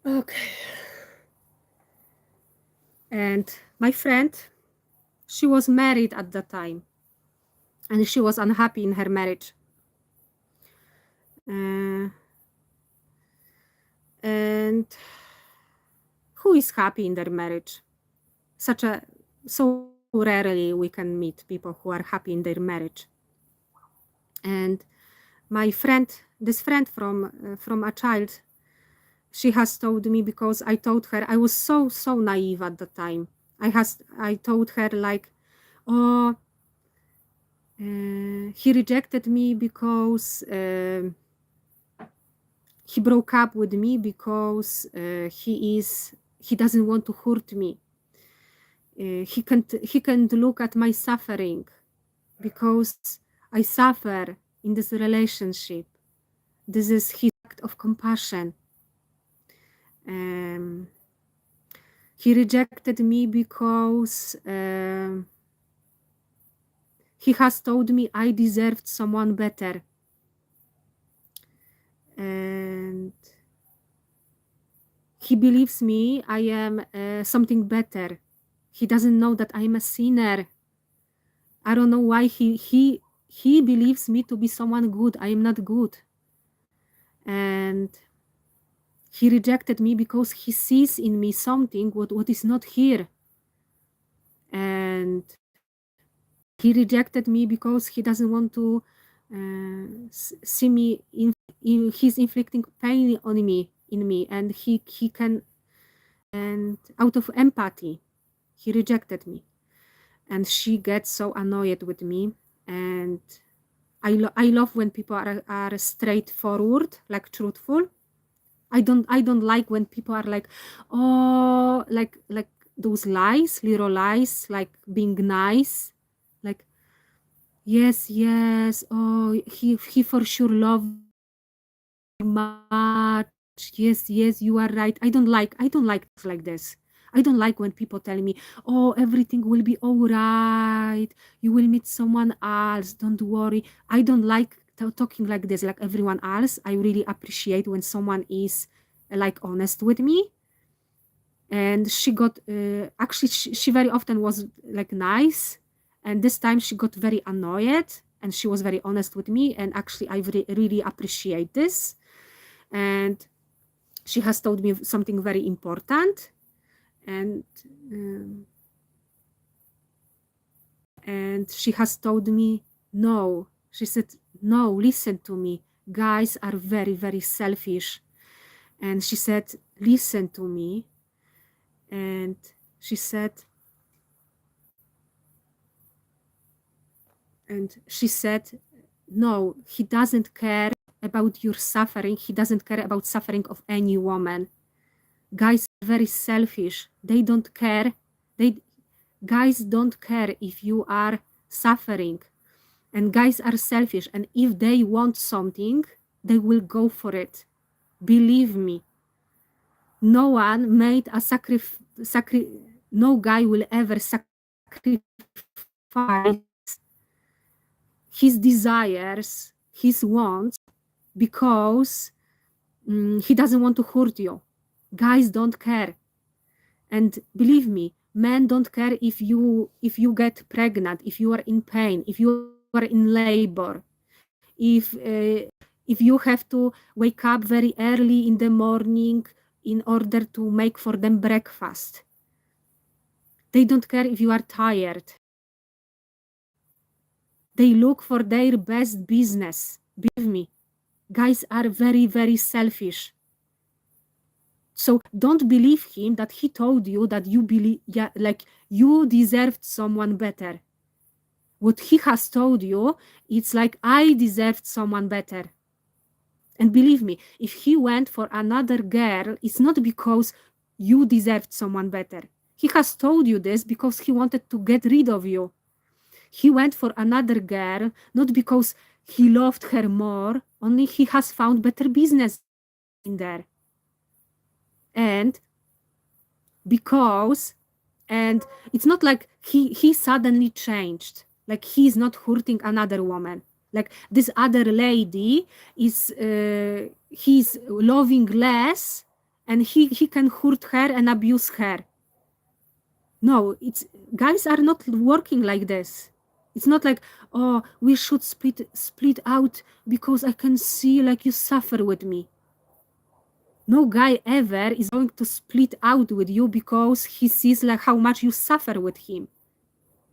Okay. And my friend, she was married at that time, and she was unhappy in her marriage. And who is happy in their marriage? So rarely we can meet people who are happy in their marriage. And my friend, this friend from a child, she has told me, because I told her, I was so naive at the time. I told her like, oh, he rejected me because he broke up with me because he doesn't want to hurt me. He can't look at my suffering because I suffer in this relationship. This is his act of compassion. He rejected me because he has told me I deserved someone better. And he believes me I am something better. He doesn't know that I'm a sinner. I don't know why he believes me to be someone good. I am not good. And he rejected me because he sees in me something what is not here. And he rejected me because he doesn't want to see me he's inflicting pain on me in me, and he can, and out of empathy he rejected me. And she gets so annoyed with me. And I love when people are straightforward, like truthful. I don't like when people are like, oh, like those lies, little lies, like being nice, like, yes, oh, he for sure loved much. Yes, you are right. I don't like things like this. I don't like when people tell me, oh, everything will be all right. You will meet someone else. Don't worry. I don't like talking like this, like everyone else. I really appreciate when someone is like honest with me. And she got, actually, she very often was like nice. And this time she got very annoyed, and she was very honest with me. And actually, I really appreciate this. And she has told me something very important. And she has told me, no, she said, no, listen to me. Guys are very, very selfish. And she said, listen to me. And she said, no, he doesn't care about your suffering. He doesn't care about suffering of any woman. Guys are very selfish. They don't care. Guys don't care if you are suffering. And guys are selfish. And if they want something, they will go for it. Believe me. No one made a no guy will ever sacrifice his desires, his wants, because he doesn't want to hurt you. Guys don't care. And believe me, men don't care if you get pregnant, if you are in pain, if you are in labor, if you have to wake up very early in the morning in order to make for them breakfast. They don't care if you are tired. They look for their best business. Believe me, guys are very, very selfish. So don't believe him that he told you that you believe, yeah, like you deserved someone better. What he has told you, it's like, I deserved someone better. And believe me, if he went for another girl, it's not because you deserved someone better. He has told you this because he wanted to get rid of you. He went for another girl, not because he loved her more, only he has found better business in there. And because, and it's not like he suddenly changed, like he's not hurting another woman. Like this other lady is he's loving less, and he can hurt her and abuse her. No, it's guys are not working like this. It's not like, oh, we should split out because I can see like you suffer with me. No guy ever is going to split out with you because he sees like how much you suffer with him.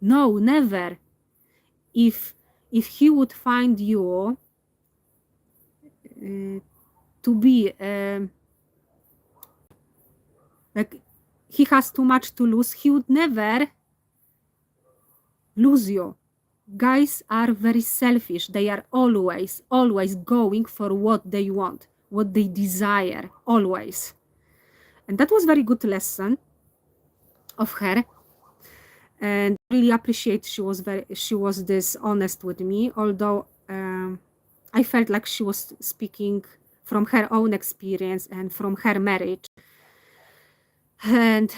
No, never. If he would find you to be like he has too much to lose, he would never lose you. Guys are very selfish. They are always going for what they want, what they desire, always. And that was very good lesson of her. And really appreciate she was this honest with me, although I felt like she was speaking from her own experience and from her marriage. And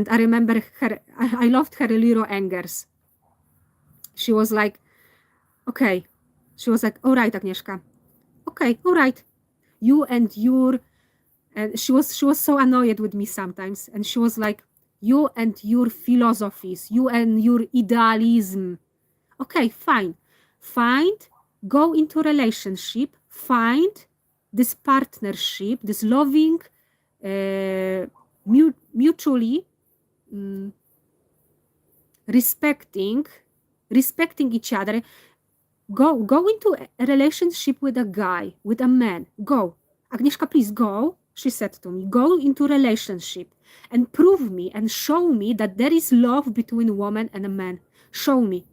I remember her, I loved her little angers. She was like, okay. She was like, all right, Agnieszka. Okay, all right. You and your, and she was so annoyed with me sometimes. And she was like, you and your philosophies, you and your idealism. Okay, fine. Go into relationship, find this partnership, this loving, mutually respecting each other. Go into a relationship with a guy, with a man. Go. Agnieszka, please go. She said to me, go into relationship and prove me and show me that there is love between a woman and a man. Show me.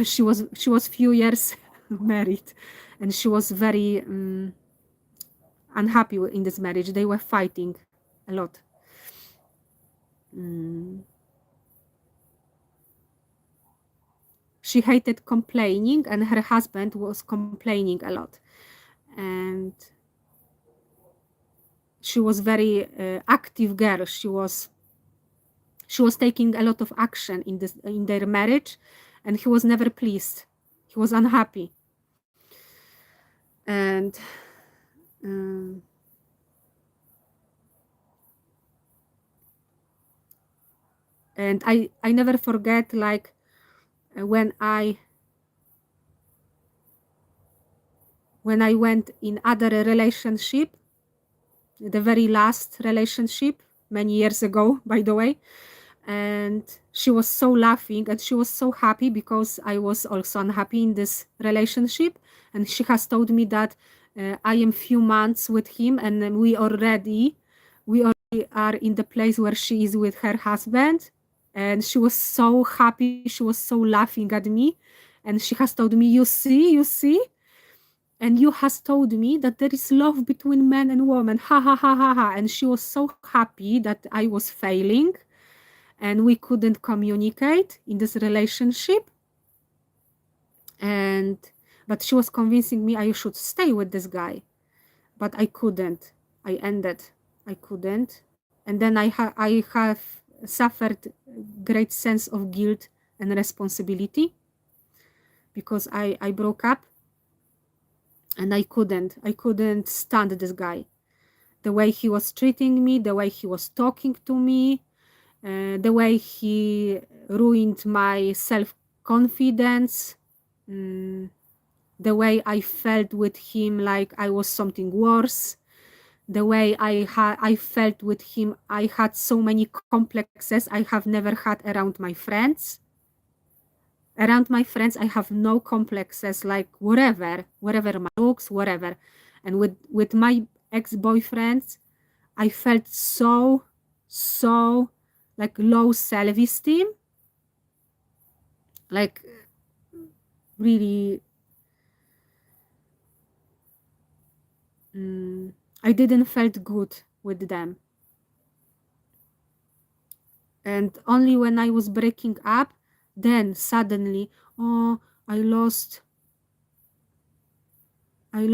She was few years married, and she was very unhappy in this marriage. They were fighting a lot. She hated complaining, and her husband was complaining a lot. And she was very active girl. She was taking a lot of action in their marriage, and he was never pleased. He was unhappy. And I never forget, like when I went in other relationship, the very last relationship many years ago, by the way, and she was so laughing and she was so happy because I was also unhappy in this relationship, and she has told me that I am few months with him, and we already are in the place where she is with her husband, and she was so happy, she was so laughing at me, and she has told me, you see, and you has told me that there is love between man and woman, ha ha ha ha ha. And she was so happy that I was failing and we couldn't communicate in this relationship. But she was convincing me I should stay with this guy, but I couldn't. I couldn't. And then I have suffered great sense of guilt and responsibility because I broke up, and I couldn't stand this guy. The way he was treating me, the way he was talking to me, the way he ruined my self-confidence, the way I felt with him like I was something worse, the way I felt with him, I had so many complexes I have never had around my friends. Around my friends, I have no complexes, like whatever my looks, whatever. And with my ex-boyfriends, I felt so like low self-esteem, like really I didn't felt good with them. And only when I was breaking up, then suddenly, oh, I lost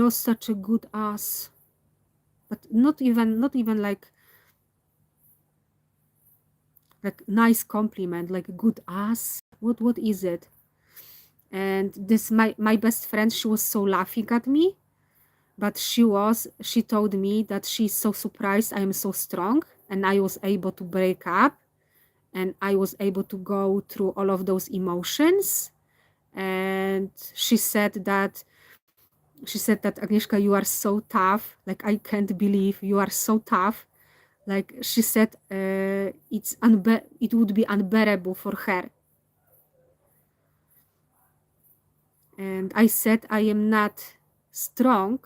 such a good ass. But not even like like nice compliment, like good ass. What is it? And this my best friend, she was so laughing at me, but she told me that she's so surprised I am so strong and I was able to break up and I was able to go through all of those emotions. And she said that Agnieszka, you are so tough. Like, I can't believe you are so tough. Like, she said, it would be unbearable for her. And I said, I am not strong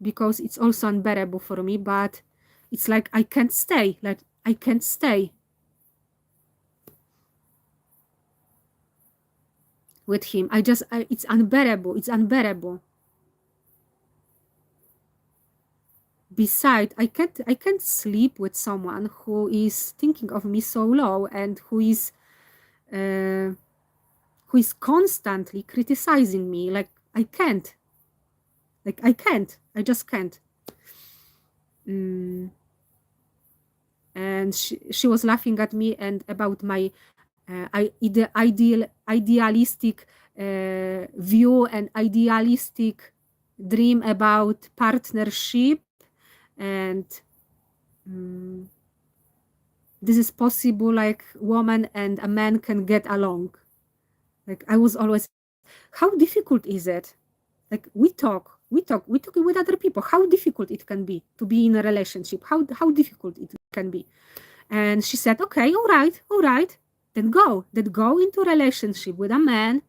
because it's also unbearable for me, but it's like I can't stay. Like, I can't stay with him. It's unbearable. It's unbearable. Besides, I can't sleep with someone who is thinking of me so low and who is constantly criticizing me. Like, I can't. Like, I can't. I just can't. And she was laughing at me and about my idealistic view and idealistic dream about partnership, and this is possible, like woman and a man can get along. Like, I was always, how difficult is it? Like, we talk with other people, how difficult it can be to be in a relationship, how difficult it can be. And she said, okay, all right, then go into relationship with a man,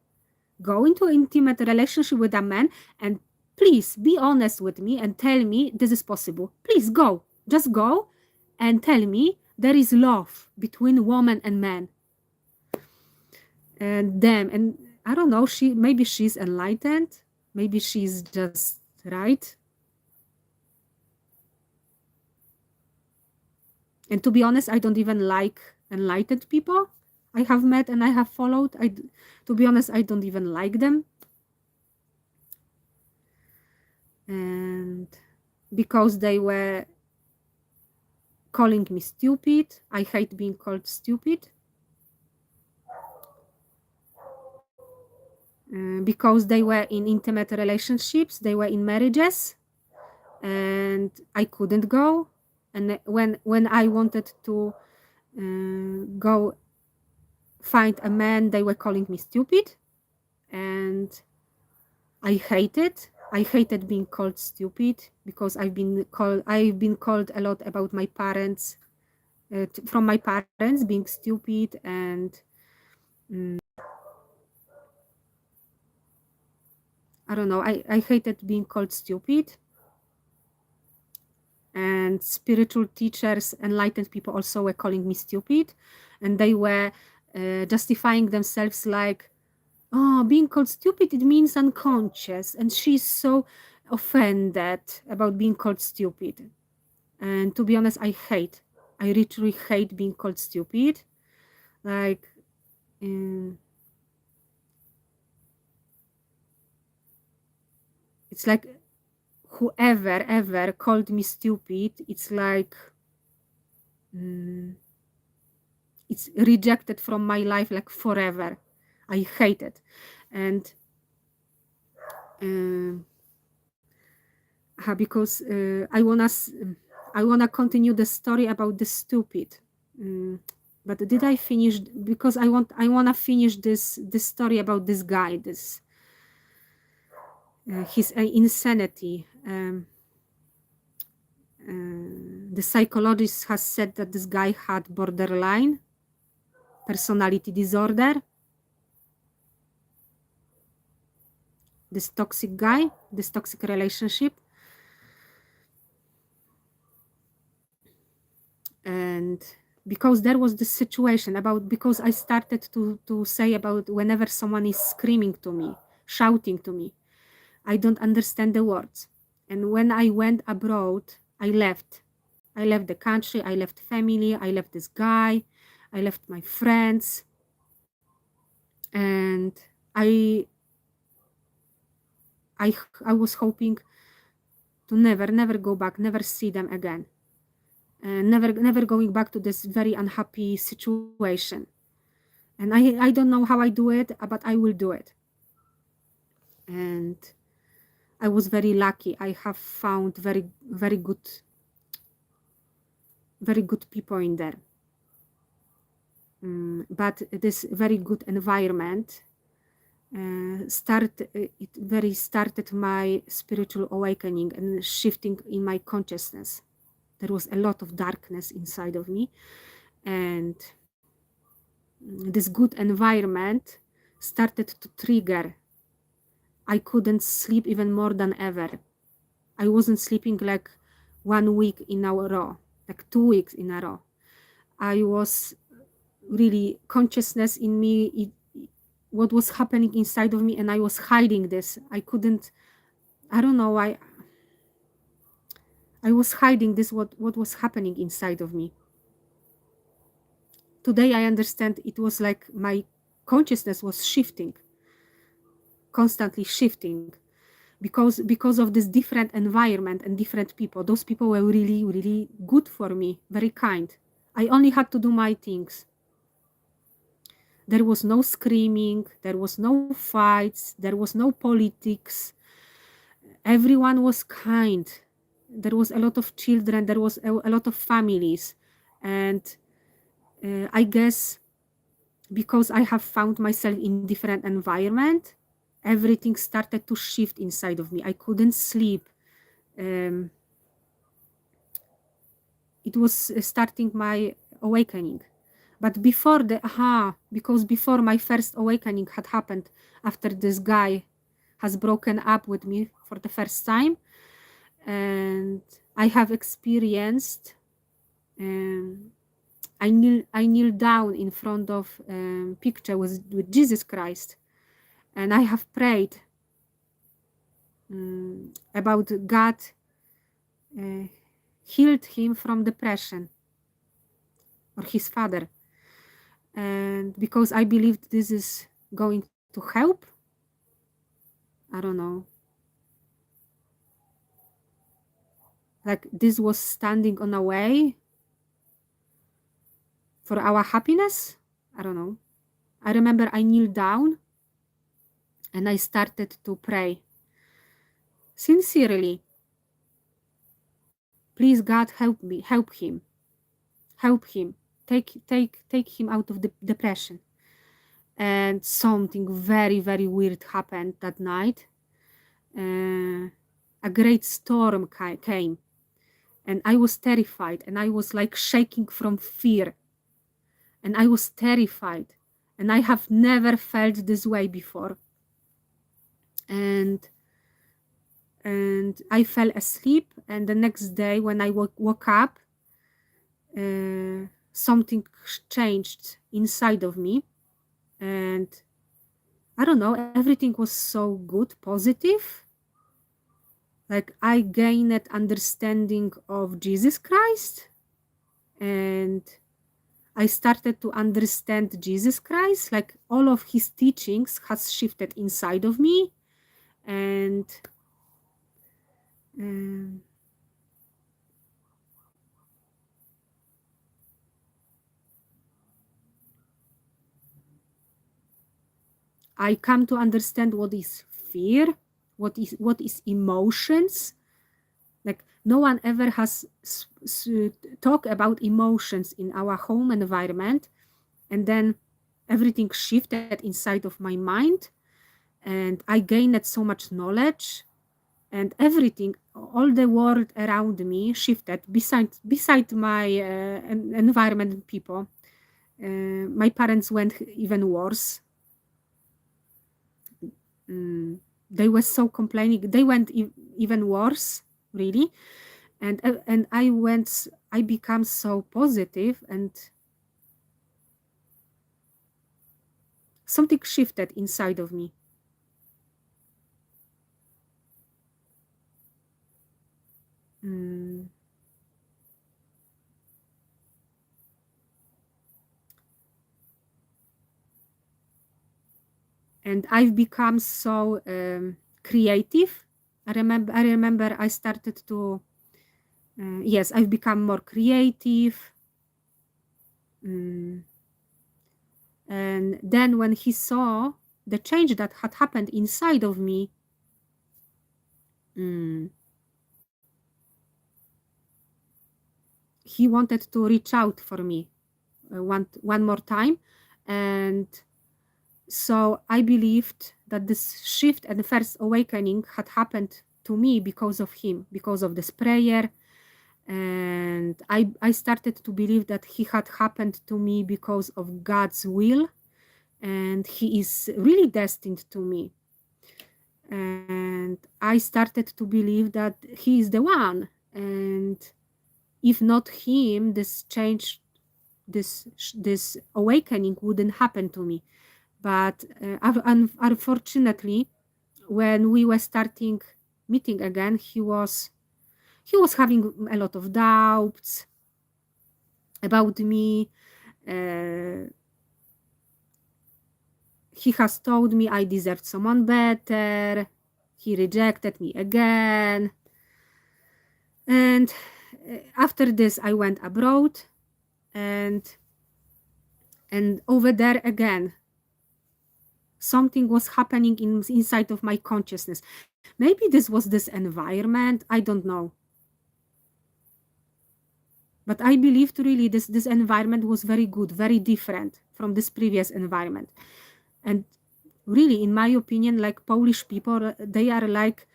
go into intimate relationship with a man, and please be honest with me and tell me this is possible. Please go, just go and tell me there is love between woman and man. And them, and I don't know, maybe she's enlightened, maybe she's just right. And to be honest, I don't even like enlightened people I have met and I have followed. To be honest, I don't even like them. And because they were calling me stupid, I hate being called stupid. Because they were in intimate relationships, they were in marriages, and I couldn't go. And when I wanted to go find a man, they were calling me stupid, and I hated being called stupid, because I've been called a lot about my parents, from my parents, being stupid, and I don't know, I hated being called stupid. And spiritual teachers, enlightened people also were calling me stupid, and they were justifying themselves like, oh, being called stupid, it means unconscious, and she's so offended about being called stupid. And to be honest, I literally hate being called stupid. Like, it's like whoever ever called me stupid, it's like it's rejected from my life, like forever. I hate it. And because I wanna continue the story about the stupid. But did I finish? Because I wanna finish this story about this guy, this his insanity. The psychologist has said that this guy had borderline personality disorder. This toxic guy, this toxic relationship. And because there was this situation because I started to say about whenever someone is screaming to me, shouting to me, I don't understand the words. And when I went abroad, I left the country, I left family, I left this guy, I left my friends, and I was hoping to never go back, never see them again. never going back to this very unhappy situation. And I don't know how I do it, but I will do it. And I was very lucky. I have found very good people in there. But this very good environment started my spiritual awakening and shifting in my consciousness. There was a lot of darkness inside of me, and this good environment started to trigger. I couldn't sleep even more than ever. I wasn't sleeping like 1 week in a row, like 2 weeks in a row. I was really consciousness in me, what was happening inside of me, and I was hiding this. I couldn't, I don't know, I was hiding this, what was happening inside of me. Today I understand it was like my consciousness was shifting, constantly shifting, because of this different environment and different people. Those people were really good for me, very kind. I only had to do my things. There was no screaming, there was no fights, there was no politics. Everyone was kind. There was a lot of children, there was a lot of families. And I guess because I have found myself in different environment, everything started to shift inside of me. I couldn't sleep. It was starting my awakening. But before because before my first awakening had happened, after this guy has broken up with me for the first time, and I have experienced, I kneel down in front of picture with Jesus Christ, and I have prayed about God healed him from depression, or his father. And because I believed this is going to help, I don't know, like this was standing on a way for our happiness. I don't know. I remember I kneeled down and I started to pray sincerely. Please, God, help me, help him, take him out of the depression. And something very weird happened that night. A great storm came, and I was terrified, and I was like shaking from fear, and I was terrified, and I have never felt this way before. And I fell asleep, and the next day when I woke up, something changed inside of me, and I don't know, everything was so good, positive. Like I gained understanding of Jesus Christ, and I started to understand Jesus Christ, like all of his teachings has shifted inside of me. And I come to understand what is fear, what is emotions. Like no one ever has talked about emotions in our home environment, and then everything shifted inside of my mind, and I gained so much knowledge, and everything, all the world around me shifted. Beside my environment and people, my parents went even worse. They were so complaining. They went even worse, really. And I became so positive, and something shifted inside of me. And I've become so creative. I remember I started to yes, I've become more creative. And then when he saw the change that had happened inside of me, he wanted to reach out for me one more time. And so I believed that this shift and first awakening had happened to me because of him, because of this prayer. And I started to believe that he had happened to me because of God's will, and he is really destined to me. And I started to believe that he is the one, and if not him, this change, this awakening wouldn't happen to me. But unfortunately, when we were starting meeting again, he was having a lot of doubts about me. He has told me I deserved someone better. He rejected me again. And after this, I went abroad, and over there again, something was happening inside of my consciousness. Maybe this was this environment, I don't know. But I believed really this environment was very good, very different from this previous environment. And really, in my opinion, like Polish people, they are like,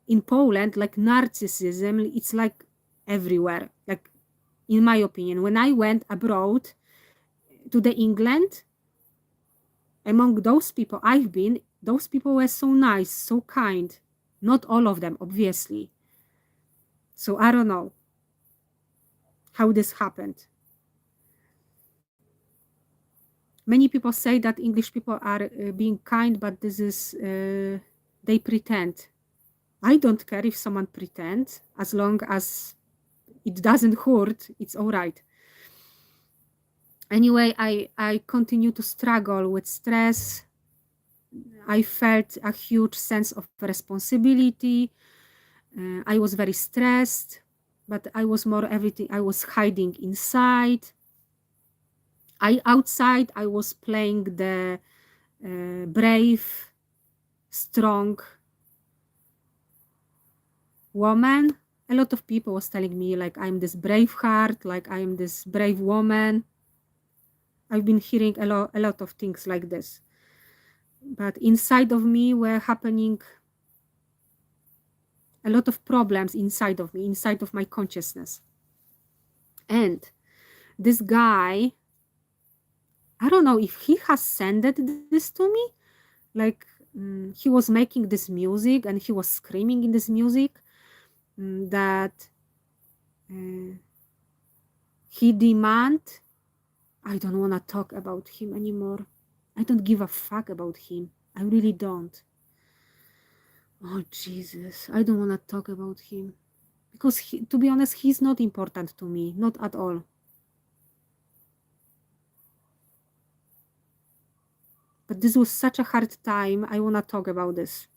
in Poland, like narcissism, it's like everywhere. Like, in my opinion, when I went abroad to the England, among those people I've been, those people were so nice, so kind. Not all of them, obviously. So I don't know how this happened. Many people say that English people are being kind, but this is, they pretend. I don't care if someone pretends, as long as it doesn't hurt, it's all right. Anyway, I continue to struggle with stress. I felt a huge sense of responsibility. I was very stressed, but I was more everything. I was hiding inside. Outside, I was playing the brave, strong woman. A lot of people was telling me like I'm this brave heart, like I'm this brave woman. I've been hearing a lot of things like this. But inside of me were happening a lot of problems inside of me, inside of my consciousness. And this guy, I don't know if he has sent this to me, like he was making this music and he was screaming in this music that he demand. I don't want to talk about him anymore. I don't give a fuck about him. I really don't. Oh, Jesus. I don't want to talk about him. Because, to be honest, he's not important to me. Not at all. But this was such a hard time. I want to talk about this.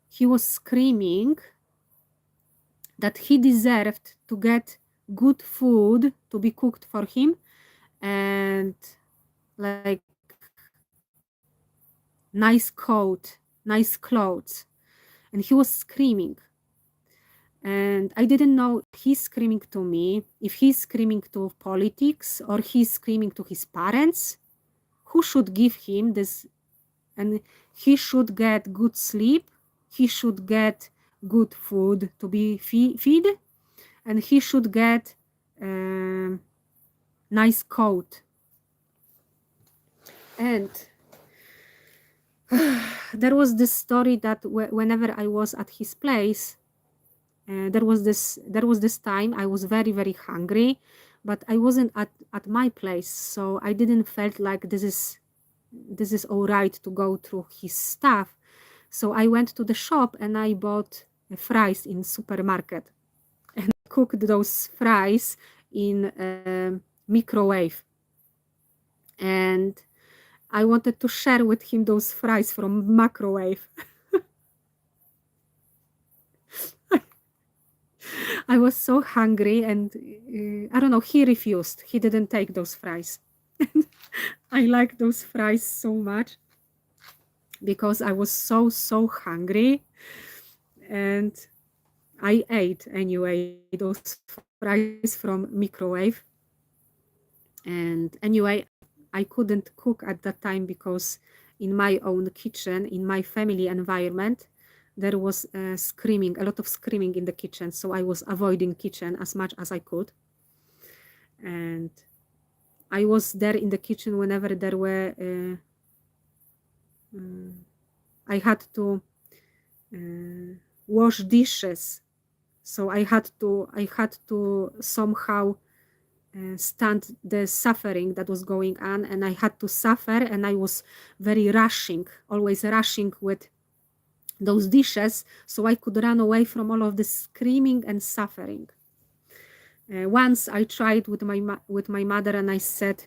He was screaming that he deserved to get good food to be cooked for him and like nice coat, nice clothes. And he was screaming. And I didn't know if he's screaming to me, if he's screaming to politics, or he's screaming to his parents. Who should give him this? And he should get good sleep. He should get good food to be feed. And he should get nice coat. And there was this story that whenever I was at his place, there was this time I was very, very hungry, but I wasn't at my place, so I didn't felt like this is all right to go through his stuff. So I went to the shop and I bought fries in supermarket and cooked those fries in microwave. And I wanted to share with him those fries from microwave. I was so hungry, and I don't know, he refused. He didn't take those fries. I like those fries so much because I was so hungry, and I ate anyway those fries from microwave. And anyway, I couldn't cook at that time because in my own kitchen, in my family environment, there was screaming, a lot of screaming in the kitchen. So I was avoiding kitchen as much as I could. And I was there in the kitchen whenever there were, I had to wash dishes. So I had to somehow stand the suffering that was going on, and I had to suffer, and I was very rushing, always rushing with those dishes, so I could run away from all of the screaming and suffering. Once I tried with my mother, and I said,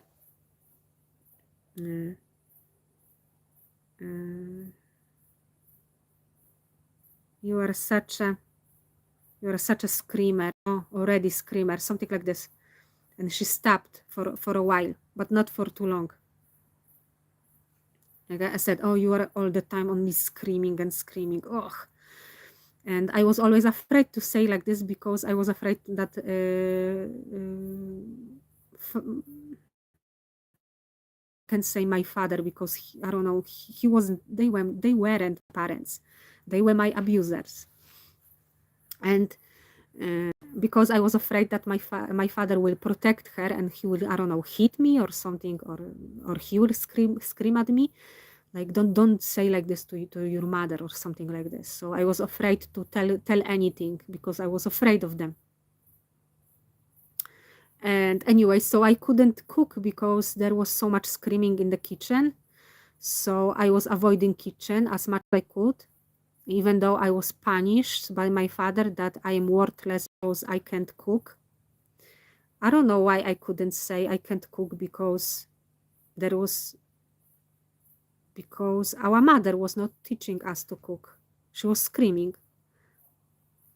you are such a screamer, already screamer, something like this. And she stopped for a while, but not for too long. Like I said, oh, you are all the time only screaming and screaming. Ugh. And I was always afraid to say like this because I was afraid that can say my father, because I don't know, he wasn't, they weren't parents, they were my abusers. And because I was afraid that my father will protect her, and he will, I don't know, hit me or something, or he will scream at me, like don't say like this to your mother or something like this. So I was afraid to tell anything because I was afraid of them. And anyway, so I couldn't cook because there was so much screaming in the kitchen. So I was avoiding kitchen as much as I could, even though I was punished by my father that I am worthless because I can't cook. I don't know why I couldn't say I can't cook, because our mother was not teaching us to cook. She was screaming.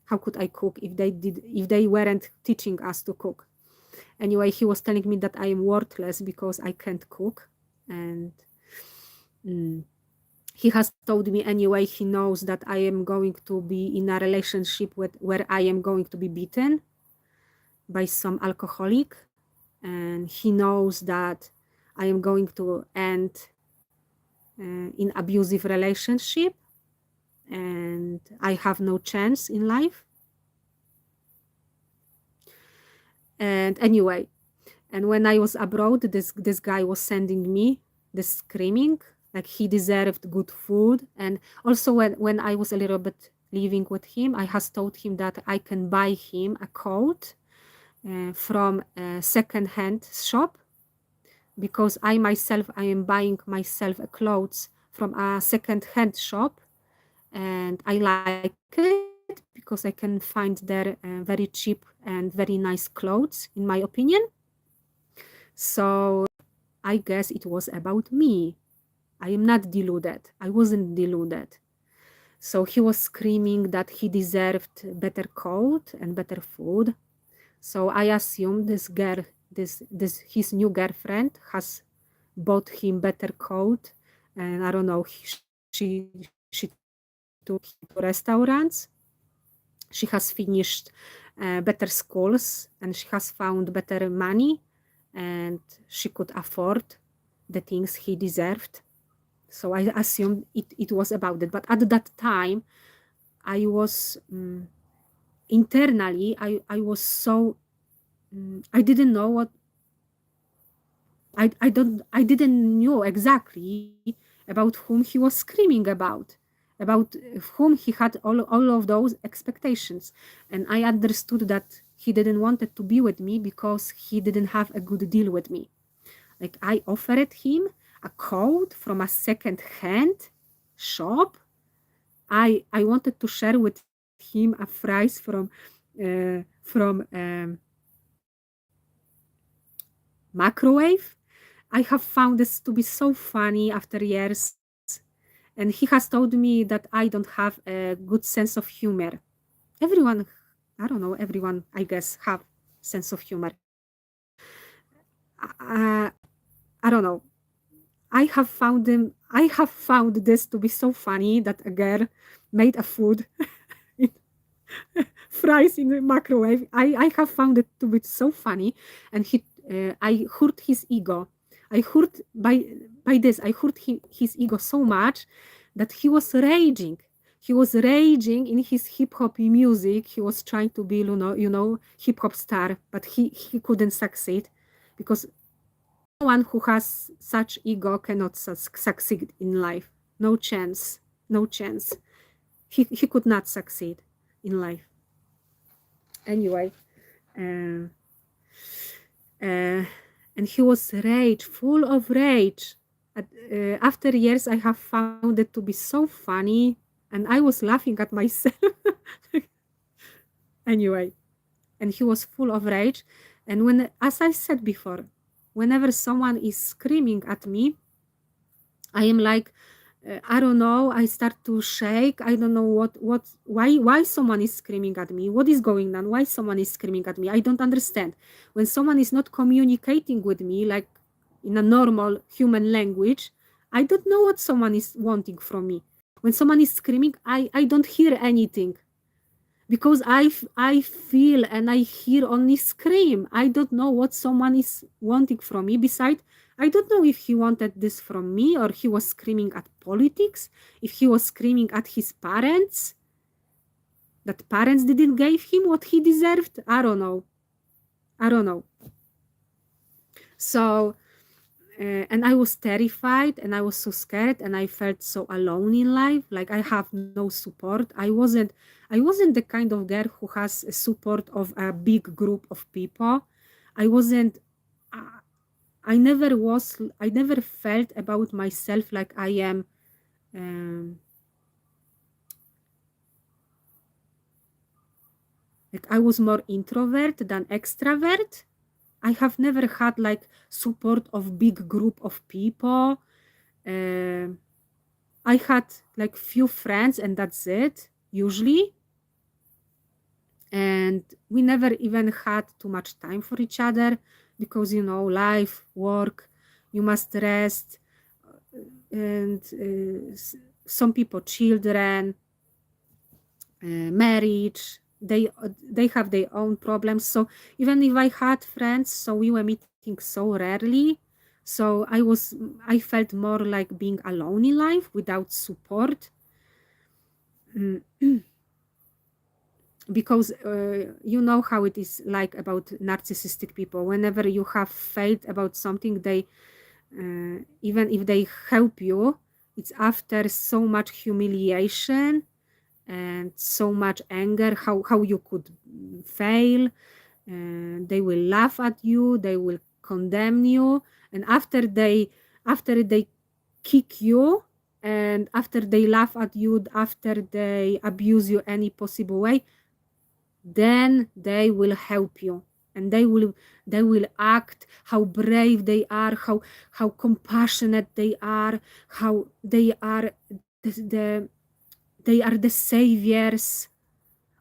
How could I cook if they weren't teaching us to cook? Anyway, he was telling me that I am worthless because I can't cook. And he has told me anyway, he knows that I am going to be in a relationship where I am going to be beaten by some alcoholic. And he knows that I am going to end in abusive relationship, and I have no chance in life. And anyway, and when I was abroad, this guy was sending me this screaming, like he deserved good food. And also when I was a little bit living with him, I has told him that I can buy him a coat from a second-hand shop, because I myself, I am buying myself a clothes from a second-hand shop, and I like it because I can find there very cheap and very nice clothes, in my opinion. So I guess it was about me. I am not deluded. I wasn't deluded. So he was screaming that he deserved better coat and better food. So I assumed this his new girlfriend has bought him better coat, and I don't know, she took him to restaurants. She has finished better schools, and she has found better money, and she could afford the things he deserved. So I assumed it was about it. But at that time, I was internally, I was so, I didn't know what, I didn't know exactly about whom he was screaming about whom he had all of those expectations. And I understood that he didn't want to be with me because he didn't have a good deal with me. Like, I offered him a coat from a second-hand shop. I wanted to share with him a fries from microwave. I have found this to be so funny after years, and he has told me that I don't have a good sense of humor. Everyone, I don't know, everyone, I guess, have sense of humor. Uh, I don't know. I have found this to be so funny that a girl made a food fries in the microwave. I have found it to be so funny, and I hurt his ego. I hurt by this. I hurt his ego so much that he was raging. He was raging in his hip hop music. He was trying to be, hip hop star, but he couldn't succeed because no one who has such ego cannot succeed in life. No chance. No chance. He could not succeed in life. Anyway, uh, and he was rage, full of rage. After years, I have found it to be so funny, and I was laughing at myself. Anyway, and he was full of rage. And when, as I said before, whenever someone is screaming at me, I am like, I don't know. I start to shake. I don't know why someone is screaming at me. What is going on? Why someone is screaming at me? I don't understand. When someone is not communicating with me, like in a normal human language, I don't know what someone is wanting from me. When someone is screaming, I don't hear anything because I feel and I hear only scream. I don't know what someone is wanting from me. Besides, I don't know if he wanted this from me or he was screaming at politics, if he was screaming at his parents, that parents didn't give him what he deserved. I don't know. I don't know. So, and I was terrified and I was so scared and I felt so alone in life. Like I have no support. I wasn't the kind of girl who has a support of a big group of people. I wasn't, I never felt about myself like I am, like I was more introvert than extrovert. I have never had like support of big group of people. I had like few friends and that's it, usually. And we never even had too much time for each other because, life, work, you must rest. And some people, children, marriage, they have their own problems. So even if I had friends, so we were meeting so rarely. So I felt more like being alone in life without support. Because you know how it is like about narcissistic people. Whenever you have failed about something, they even if they help you, it's after so much humiliation and so much anger how you could fail. They will laugh at you, they will condemn you, and after they kick you, and after they laugh at you, after they abuse you any possible way, then they will help you, and they will act how brave they are, how compassionate they are, how they are they are the saviors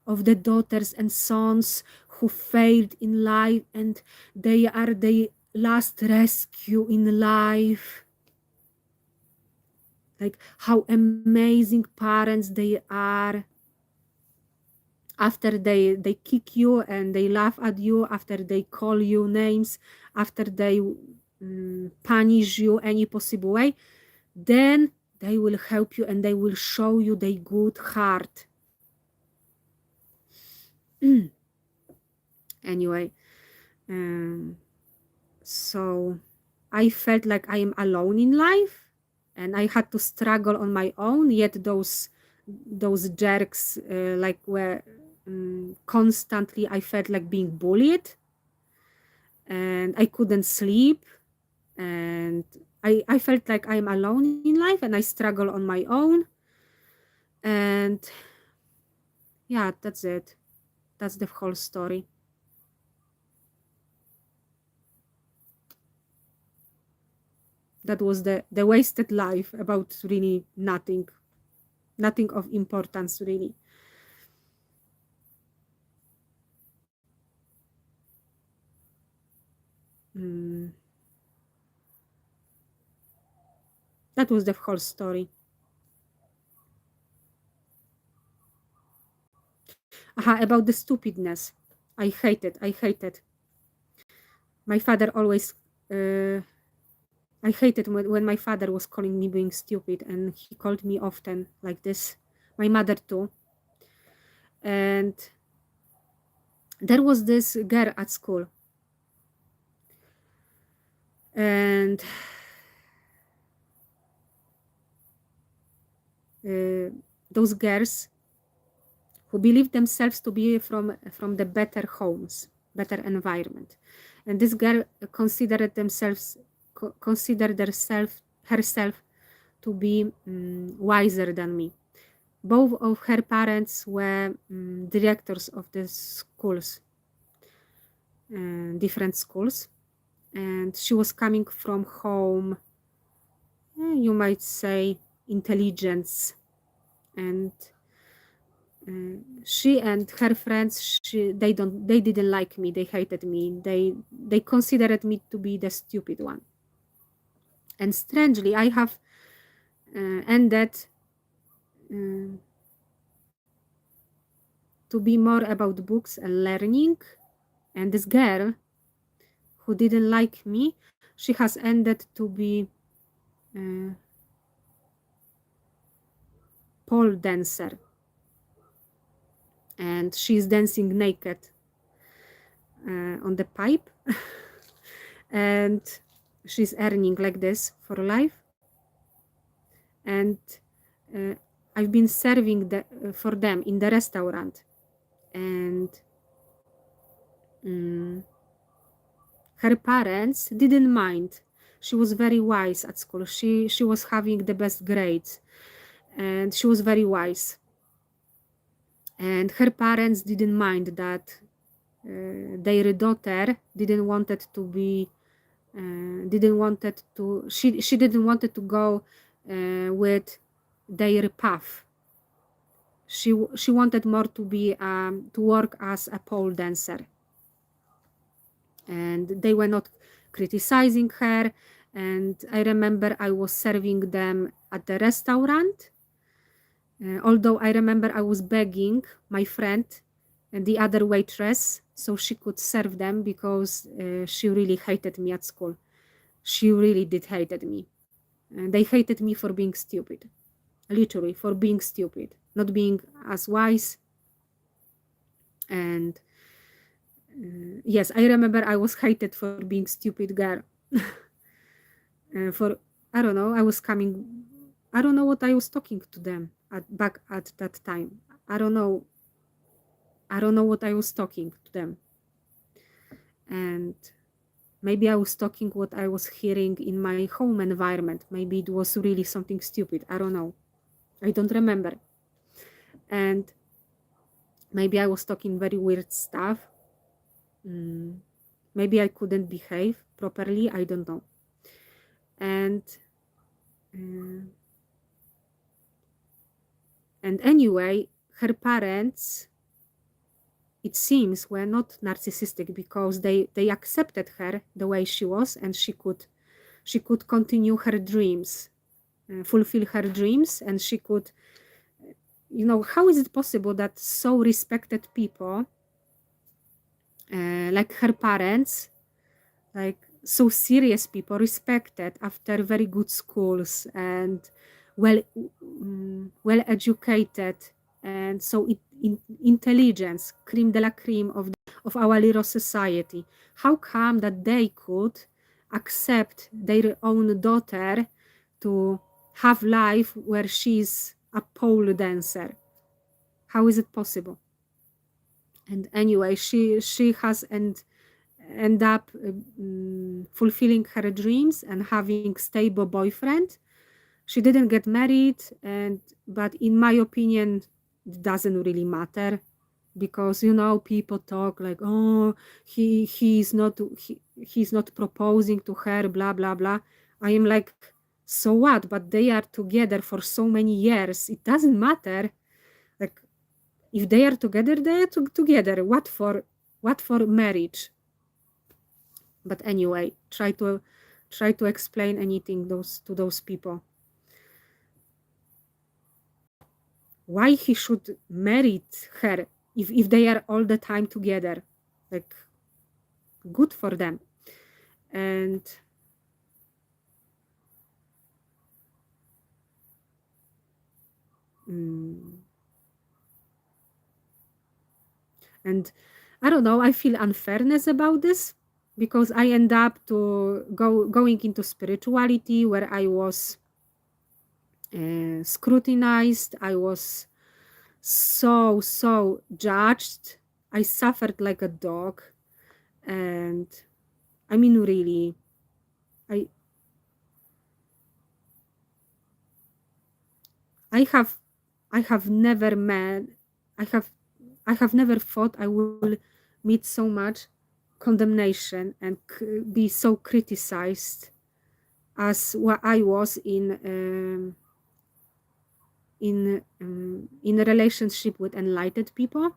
of the daughters and sons who failed in life, and they are the last rescue in life. Like how amazing parents they are. After they kick you and they laugh at you, after they call you names, after they punish you any possible way, then they will help you and they will show you their good heart. Anyway, so I felt like I am alone in life and I had to struggle on my own, yet those jerks like were constantly, I felt like being bullied, and I couldn't sleep, and I felt like I'm alone in life and I struggle on my own. And yeah, that's it. That's the whole story. that was the wasted life about really nothing of importance really. That was the whole story. About the stupidness. I hated. My father always, I hated when my father was calling me being stupid, and he called me often like this. My mother too. And there was this girl at school. And those girls who believed themselves to be from the better homes, better environment. And this girl considered herself to be wiser than me. Both of her parents were directors of the schools, different schools, and she was coming from home, you might say, intelligence, and she and her friends, they didn't like me. They hated me. They considered me to be the stupid one. And strangely, I have ended to be more about books and learning. And this girl who didn't like me, she has ended to be pole dancer. And she's dancing naked on the pipe. And she's earning like this for life. And I've been serving for them in the restaurant. And her parents didn't mind. She was very wise at school. She was having the best grades. And she was very wise. And her parents didn't mind that their daughter didn't wanted to be she didn't wanted to go with their path. She wanted more to be to work as a pole dancer, and they were not criticizing her. And I remember I was serving them at the restaurant, although I remember I was begging my friend and the other waitress so she could serve them, because she really hated me at school. She really did hated me. And they hated me for being stupid, literally for being stupid, not being as wise. And yes, I remember I was hated for being stupid girl. For, I don't know, I don't know what I was talking to them back at that time. I don't know what I was talking to them. And maybe I was talking what I was hearing in my home environment. Maybe it was really something stupid. I don't know. I don't remember. And maybe I was talking very weird stuff. Maybe I couldn't behave properly. I don't know. And anyway, her parents, it seems, were not narcissistic, because they accepted her the way she was, and she could continue her dreams, fulfill her dreams, and she could, how is it possible that so respected people, like her parents, like so serious people, respected after very good schools and well educated, and so intelligence, creme de la creme of our little society, how come that they could accept their own daughter to have life where she's a pole dancer? How is it possible? And anyway, she has end up fulfilling her dreams and having stable boyfriend. She didn't get married, but in my opinion, it doesn't really matter, because people talk like, oh, he's not proposing to her, blah blah blah. I am like, so what? But they are together for so many years. It doesn't matter. Like, if they are together, they are together. What for marriage? But anyway, try to explain anything to those people. Why he should marry her if they are all the time together? Like, good for them. And and I don't know, I feel unfairness about this because I end up to going into spirituality where I was scrutinized. I was so judged. I suffered like a dog. And I mean, really, I I have I have never met I have never thought I will meet so much condemnation and be so criticized as what I was in a relationship with enlightened people.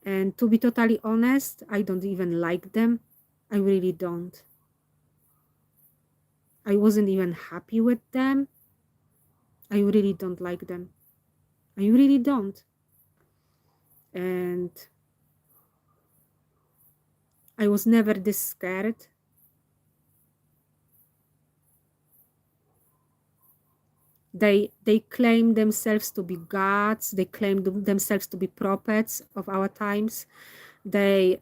And to be totally honest, I don't even like them. I really don't. I wasn't even happy with them. I really don't like them. I really don't. And I was never this scared. They claim themselves to be gods. They claim themselves to be prophets of our times. They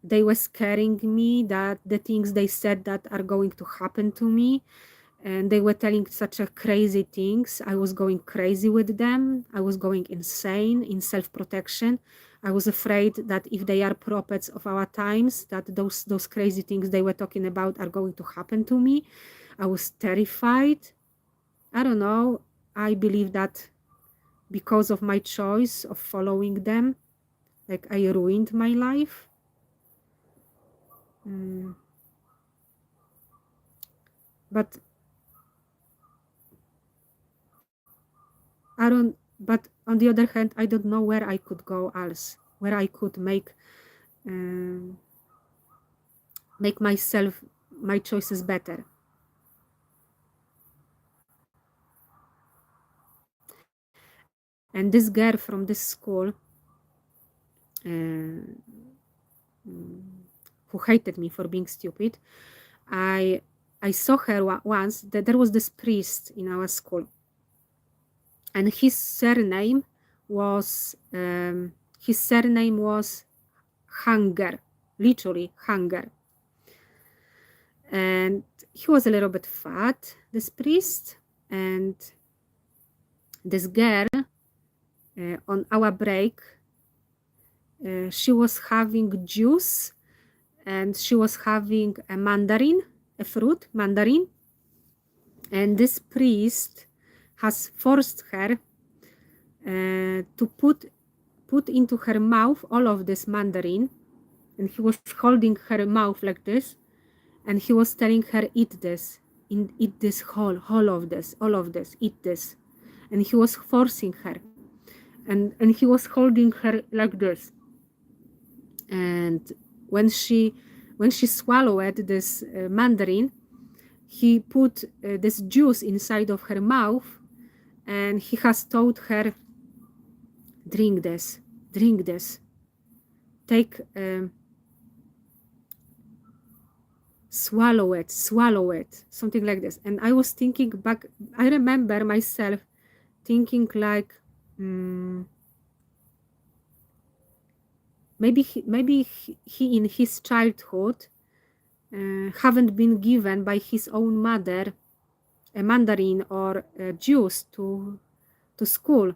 were scaring me that the things they said that are going to happen to me, and they were telling such a crazy things. I was going crazy with them. I was going insane in self-protection. I was afraid that if they are prophets of our times, that those crazy things they were talking about are going to happen to me. I was terrified. I don't know. I believe that because of my choice of following them, like I ruined my life. But I don't. But on the other hand, I don't know where I could go else, where I could make myself my choices better. And this girl from this school, who hated me for being stupid, I saw her once. That there was this priest in our school, and his surname was Hunger, literally Hunger. And he was a little bit fat, this priest. And this girl, on our break, she was having juice, and she was having a mandarin, a fruit, mandarin. And this priest has forced her to put into her mouth all of this mandarin, and he was holding her mouth like this, and he was telling her, eat this, eat this whole of this, all of this, eat this. And he was forcing her, and he was holding her like this. And when she swallowed this mandarin, he put this juice inside of her mouth, and he has told her, drink this, take, swallow it, something like this. And I was thinking back, I remember myself thinking like, maybe he in his childhood haven't been given by his own mother a mandarin or a juice to school.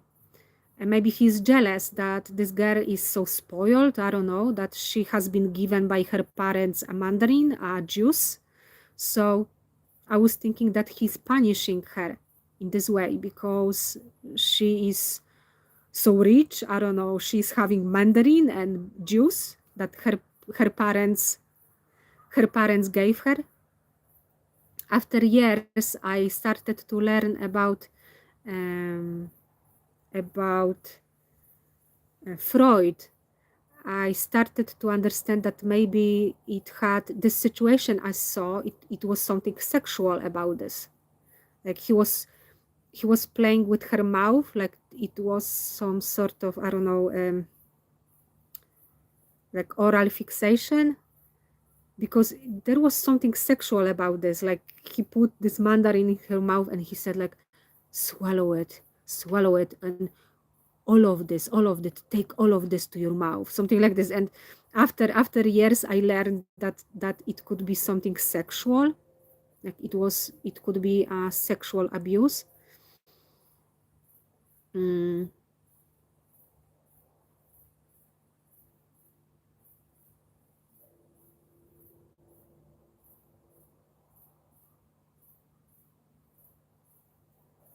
And maybe he's jealous that this girl is so spoiled. I don't know, that she has been given by her parents a mandarin, a juice. So I was thinking that he's punishing her in this way because she is so rich. I don't know, she's having mandarin and juice that her parents gave her. after years, I started to learn about Freud. I started to understand that maybe it had this situation I saw, it was something sexual about this. Like he was playing with her mouth, like it was some sort of, I don't know, like oral fixation, because there was something sexual about this. Like he put this mandarin in her mouth and he said like, swallow it, and all of this, take all of this to your mouth, something like this. And after years, I learned that it could be something sexual, like it could be sexual abuse.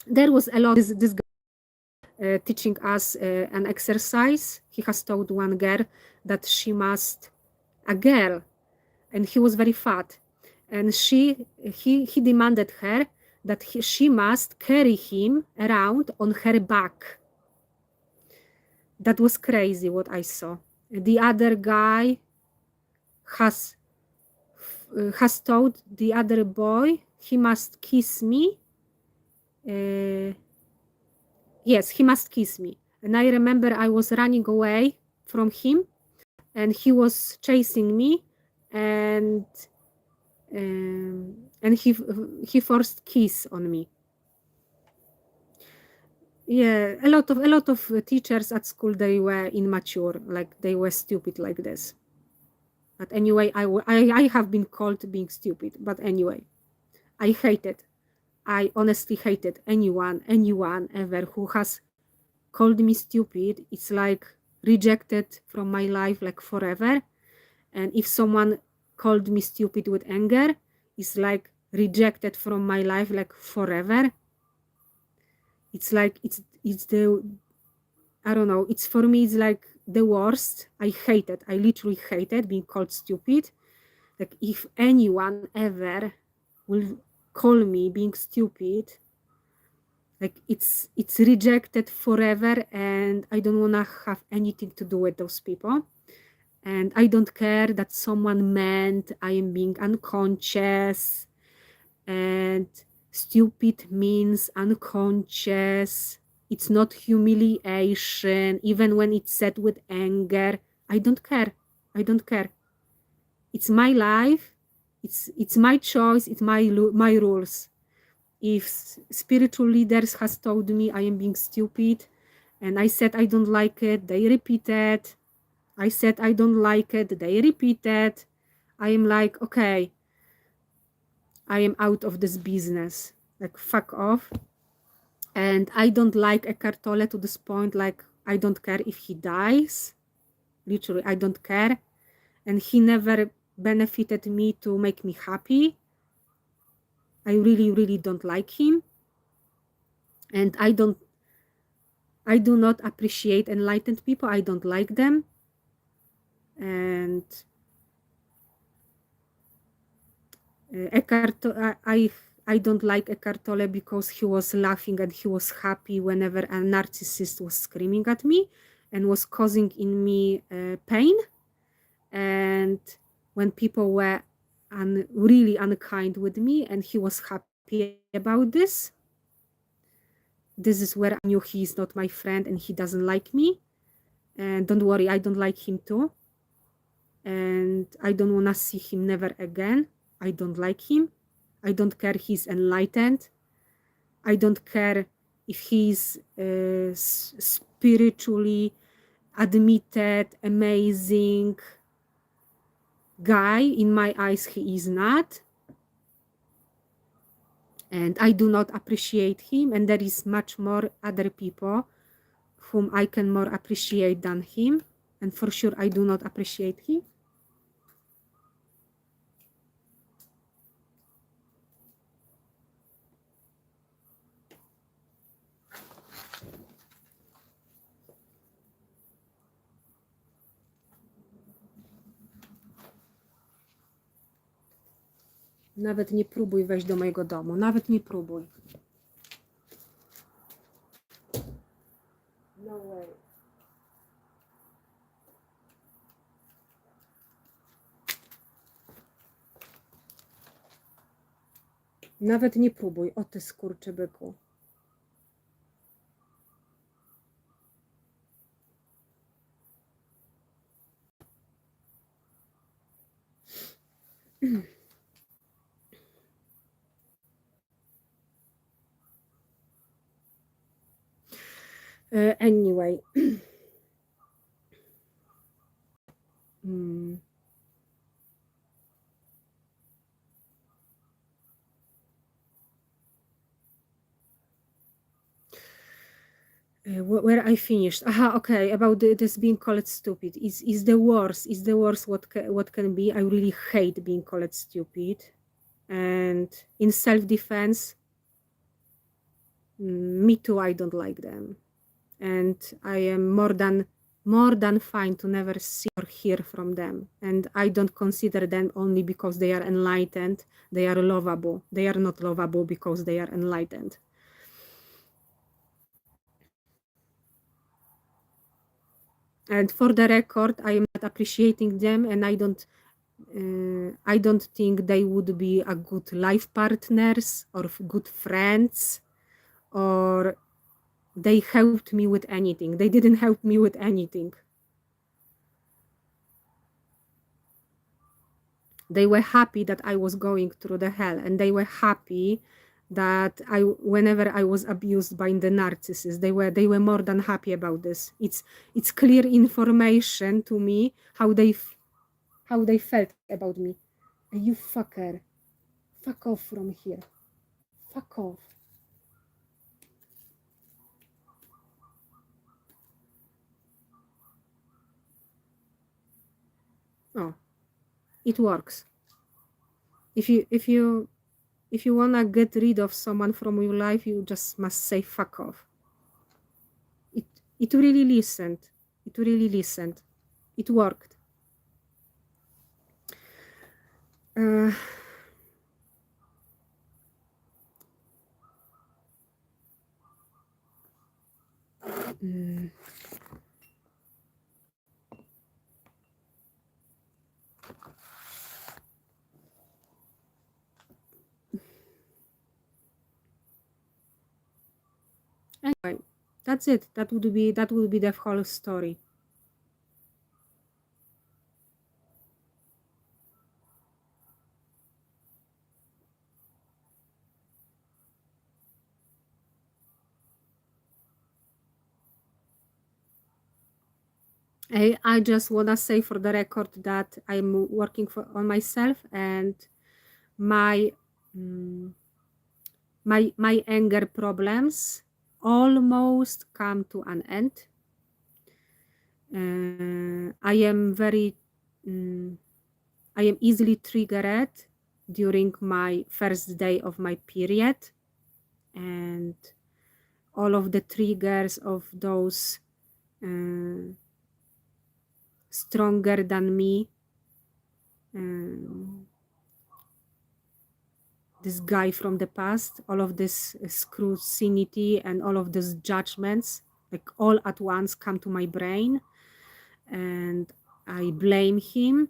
There was a lot. This guy teaching us an exercise. He has told one girl that she must, a girl, and he was very fat, and he demanded her that she must carry him around on her back. That was crazy what I saw. The other guy has told the other boy he must kiss me. Yes, he must kiss me. And I remember I was running away from him, and he was chasing me, and he forced kiss on me. Yeah, a lot of teachers at school, they were immature, like they were stupid like this. But anyway, I have been called being stupid. But anyway, I honestly hated anyone ever who has called me stupid. It's like rejected from my life like forever. And if someone called me stupid with anger, it's like rejected from my life like forever. It's like it's the, I don't know, it's for me, it's like the worst. I literally hated being called stupid. Like if anyone ever will call me being stupid, like it's rejected forever, and I don't want to have anything to do with those people. And I don't care that someone meant I am being unconscious, and stupid means unconscious. It's not humiliation, even when it's said with anger. I don't care. I don't care. It's my life. It's my choice. It's my rules. If spiritual leaders has told me I am being stupid, and I said I don't like it, they repeated. I said I don't like it, they repeated. I am like, okay, I am out of this business. Like, fuck off. And I don't like Eckhart Tolle to this point. Like, I don't care if he dies. Literally, I don't care. And he never benefited me to make me happy. I really, really don't like him. And I do not appreciate enlightened people. I don't like them. And I don't like Eckhart Tolle because he was laughing and he was happy whenever a narcissist was screaming at me and was causing in me pain. And when people were really unkind with me, and he was happy about this, this is where I knew he is not my friend and he doesn't like me. And don't worry, I don't like him too. And I don't want to see him never again. I don't like him. I don't care he's enlightened. I don't care if he's spiritually admitted, amazing guy. In my eyes, he is not. And I do not appreciate him. And there is much more other people whom I can more appreciate than him. And for sure, I do not appreciate him. Nawet nie próbuj wejść do mojego domu. Nawet nie próbuj. No way. Nawet nie próbuj, o ty skurczybyku. Anyway. Where I finished. Aha, okay. About this being called stupid is the worst. Is the worst what can be. I really hate being called stupid. And in self-defense, me too. I don't like them, and I am more than fine to never see or hear from them. And I don't consider them only because they are enlightened. They are lovable. They are not lovable because they are enlightened. And for the record, I am not appreciating them, and I don't think they would be a good life partners or good friends, or they helped me with anything. They didn't help me with anything. They were happy that I was going through the hell, and they were happy that whenever I was abused by the narcissist, they were more than happy about this. It's clear information to me how they felt about me. You fucker, fuck off from here, fuck off. Oh, it works. If you wanna get rid of someone from your life, you just must say fuck off. It really listened. It really listened. It worked. Anyway, that's it. That would be the whole story. I just wanna say for the record that I'm working on myself, and my my anger problems almost come to an end. I am easily triggered during my first day of my period, and all of the triggers of those stronger than me, this guy from the past, all of this scrutiny and all of these judgments, like all at once come to my brain, and I blame him.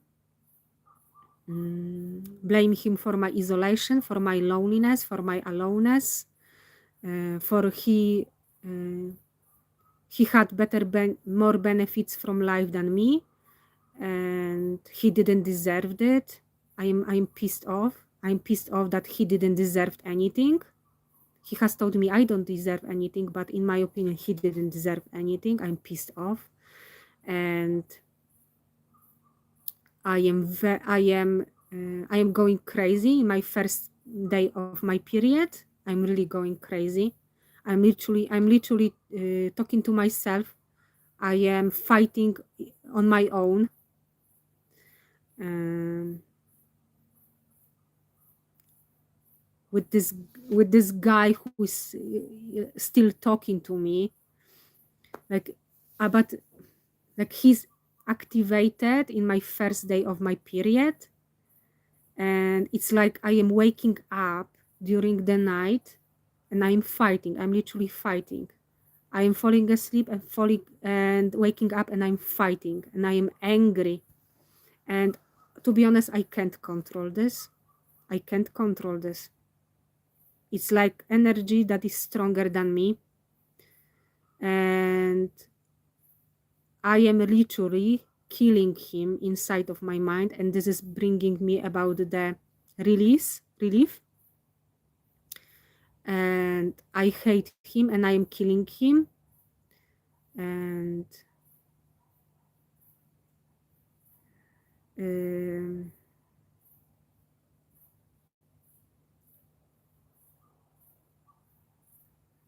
Blame him for my isolation, for my loneliness, for my aloneness, for he had more benefits from life than me, and he didn't deserve it. I'm pissed off. I'm pissed off that he didn't deserve anything. He has told me I don't deserve anything, but in my opinion, he didn't deserve anything. I'm pissed off, and I am going crazy in my first day of my period. I'm really going crazy. I'm literally talking to myself. I am fighting on my own. With this guy who is still talking to me, but he's activated in my first day of my period, and And it's like I am waking up during the night and I'm fighting. I'm literally fighting. I am falling asleep and falling and waking up and I'm fighting and I am angry. And to be honest, I can't control this. I can't control this. It's like energy that is stronger than me. And I am literally killing him inside of my mind. And this is bringing me about the relief. And I hate him and I am killing him. And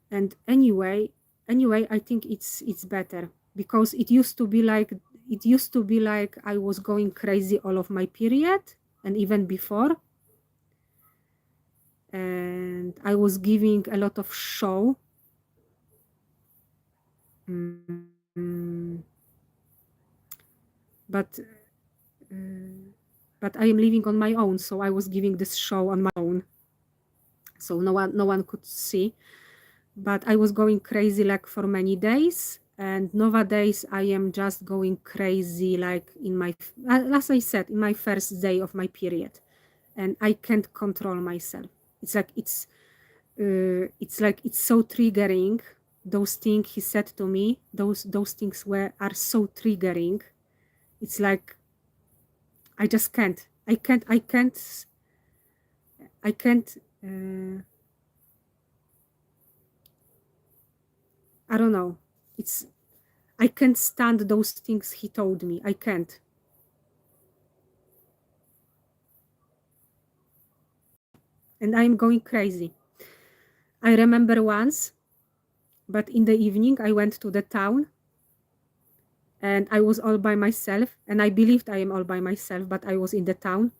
and anyway, I think it's better, because it used to be like I was going crazy all of my period and even before, and I was giving a lot of show. But I am living on my own, so I was giving this show on my own, so no one could see. But I was going crazy like for many days, and nowadays I am just going crazy like in my, as I said, in my first day of my period, and I can't control myself. It's like it's so triggering. Those things he said to me, those things are so triggering. It's like I just can't. I can't. I don't know. I can't stand those things he told me. I can't. And I'm going crazy. I remember once, but in the evening, I went to the town and I was all by myself, and I believed I am all by myself, but I was in the town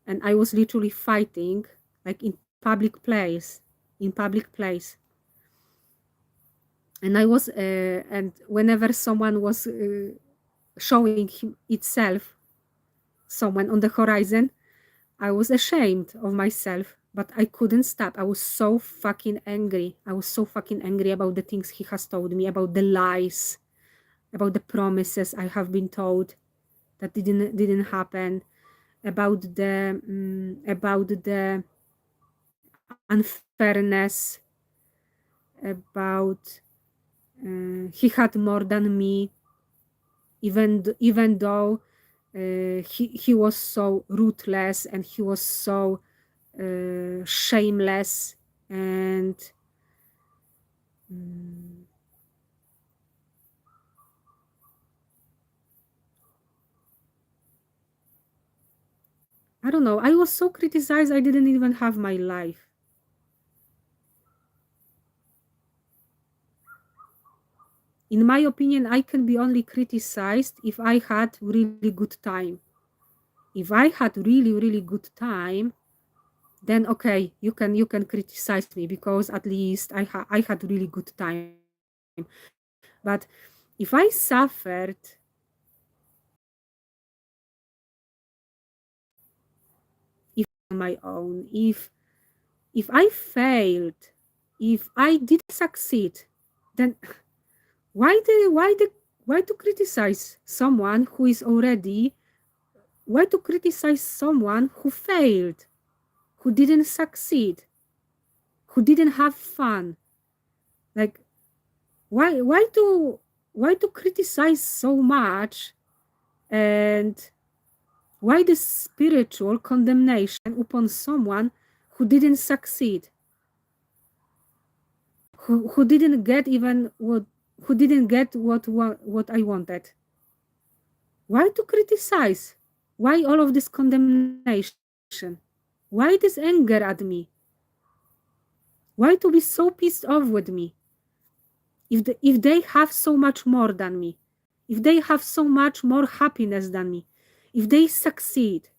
and I was literally fighting like in public place. And I was, and whenever someone was showing itself, someone on the horizon, I was ashamed of myself, but I couldn't stop. I was so fucking angry. I was so fucking angry about the things he has told me, about the lies, about the promises I have been told that didn't happen, about the unfairness, about he had more than me, even though he was so ruthless and he was so shameless, and I don't know. I was so criticized. I didn't even have my life. In my opinion, I can be only criticized if I had really good time. If I had really good time, then okay, you can criticize me, because at least I had really good time. But if I suffered, if on my own, if I failed, if I didn't succeed, then why to criticize someone who is already, why to criticize someone who failed, who didn't succeed, who didn't have fun? Like, why to criticize so much? And why this spiritual condemnation upon someone who didn't succeed, who didn't get even what, who didn't get what I wanted? Why to criticize? Why all of this condemnation? Why this anger at me? Why to be so pissed off with me? If they have so much more than me, if they have so much more happiness than me, if they succeed,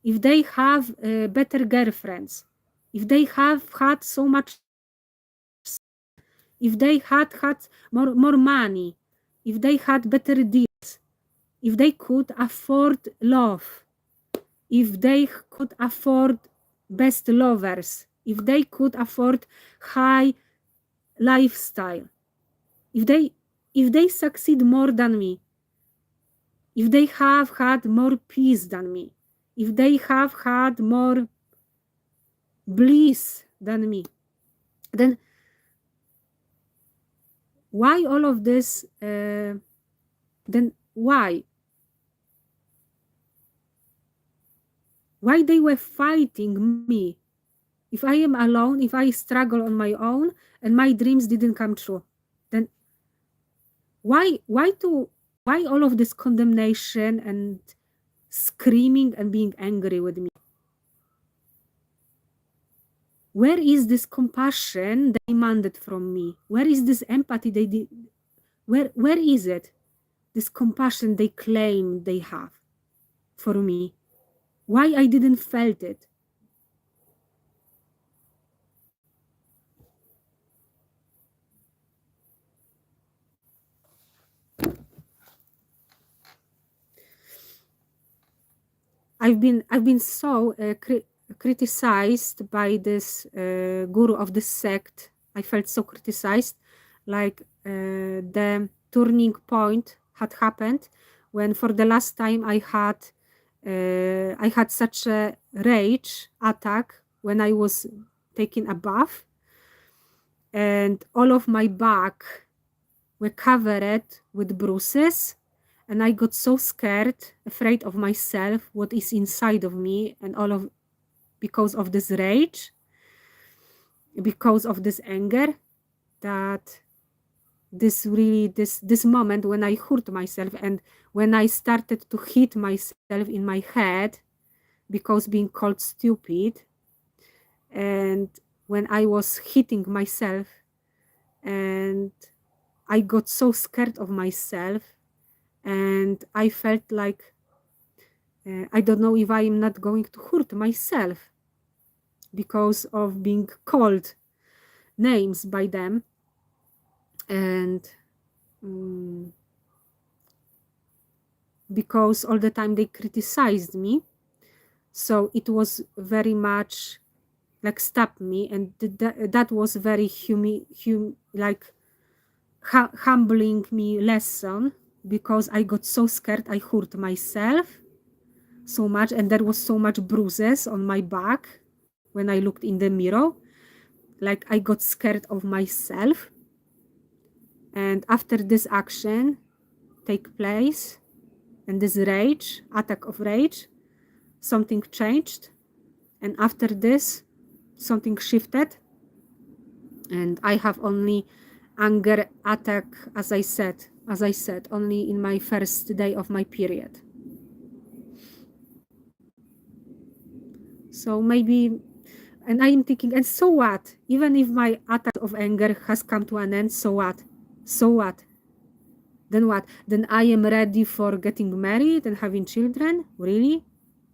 if they have better girlfriends, if they have had so much, if they had more money, if they had better deals, if they could afford love, if they could afford best lovers, if they could afford high lifestyle, if they succeed more than me, if they have had more peace than me, if they have had more bliss than me, then why all of this? Then why they were fighting me? If I am alone, if I struggle on my own and my dreams didn't come true, then why all of this condemnation and screaming and being angry with me? Where is this compassion they demanded from me? Where is this empathy they did? Where is it? This compassion they claim they have for me. Why I didn't felt it? I've been so criticized by this guru of this sect. I felt so criticized, like the turning point had happened when for the last time I had such a rage attack when I was taking a bath, and all of my back were covered with bruises, and I got so scared, afraid of myself, what is inside of me, and because of this rage, because of this anger, that this moment when I hurt myself and when I started to hit myself in my head because being called stupid, and when I was hitting myself and I got so scared of myself, and I felt like I don't know if I am not going to hurt myself because of being called names by them, and because all the time they criticized me. So it was very much like stop me, and that was very humbling me lesson, because I got so scared I hurt myself so much, and there was so much bruises on my back when I looked in the mirror, like I got scared of myself. And after this action take place and this attack of rage, something changed, and after this something shifted, and I have only anger attack, as I said, only in my first day of my period. So maybe, and I am thinking, and so what? Even if my attack of anger has come to an end, so what? Then what? Then I am ready for getting married and having children? Really?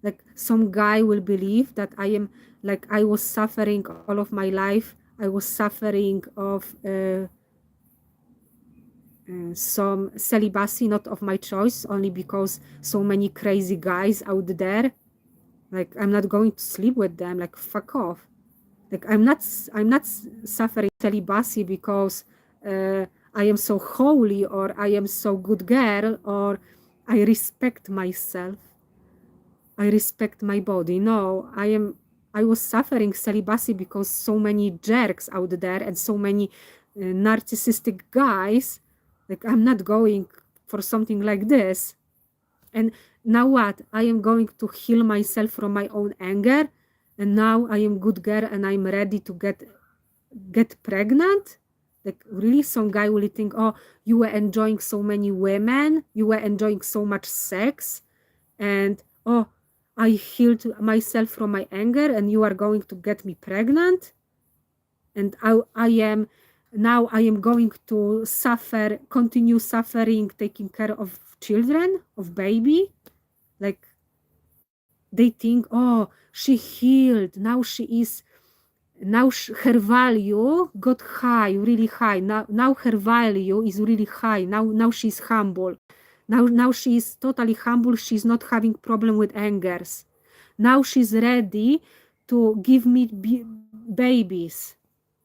Like some guy will believe that I am, like I was suffering all of my life. I was suffering of some celibacy, not of my choice, only because so many crazy guys out there. Like I'm not going to sleep with them. Like fuck off. Like I'm not suffering celibacy because I am so holy, or I am so good girl, or I respect myself, I respect my body. No, I was suffering celibacy because so many jerks out there and so many narcissistic guys. Like I'm not going for something like this. And now what? I am going to heal myself from my own anger, and now I am good girl and I'm ready to get pregnant? Like really, some guy will think, oh, you were enjoying so many women, you were enjoying so much sex, and oh, I healed myself from my anger and you are going to get me pregnant, and I am going to continue suffering taking care of children, of baby. Like they think, oh, she healed, now her value got high, really high. Now her value is really high. Now she's humble. Now she is totally humble. She's not having problem with angers. now she's ready to give me babies.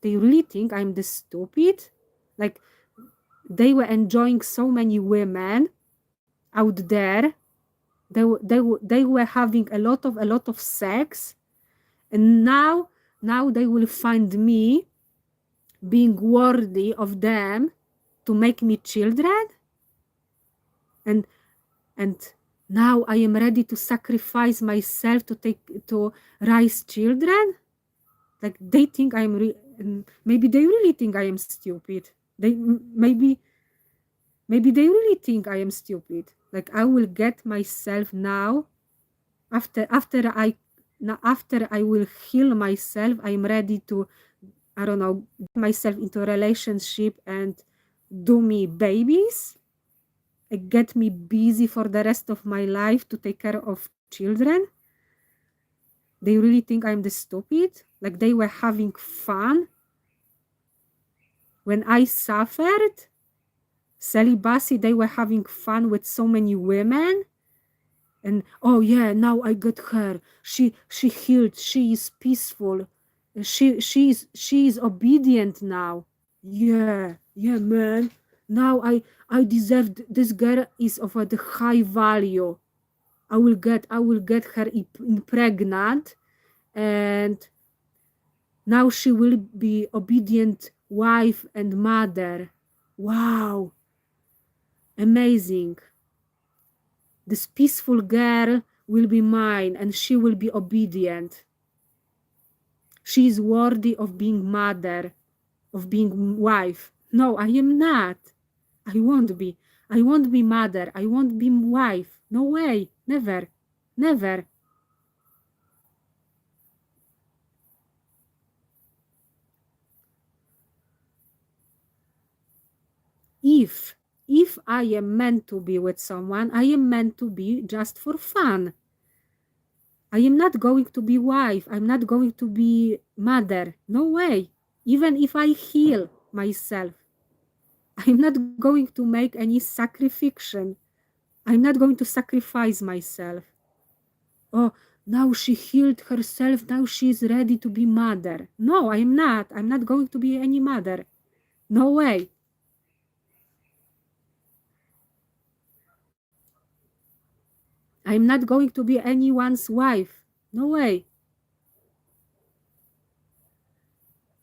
They really think I'm this stupid? Like, they were enjoying so many women out there. They were having a lot of sex, and now they will find me being worthy of them to make me children, and now I am ready to sacrifice myself to raise children. Like, they think maybe they really think I am stupid. Maybe they really think I am stupid. Like, I will get myself now, after I will heal myself, I'm ready to, I don't know, get myself into a relationship and do me babies, get me busy for the rest of my life to take care of children. They really think I'm the stupid? Like, they were having fun when I suffered celibacy. They were having fun with so many women, and oh yeah, now I got her. She healed. She is peaceful. She is obedient now. Yeah, man. Now I deserve. This girl is of a high value. I will get her pregnant, and now she will be obedient wife and mother. Wow, amazing. This peaceful girl will be mine, and she will be obedient. She is worthy of being mother, of being wife. No, I am not. I won't be. I won't be mother. I won't be wife. No way. Never. Never. If I am meant to be with someone, I am meant to be just for fun. I am not going to be wife. I'm not going to be mother. No way. Even if I heal myself, I'm not going to make any sacrifice. I'm not going to sacrifice myself. Oh, now she healed herself. Now she is ready to be mother. No, I'm not. I'm not going to be any mother. No way. I'm not going to be anyone's wife. No way.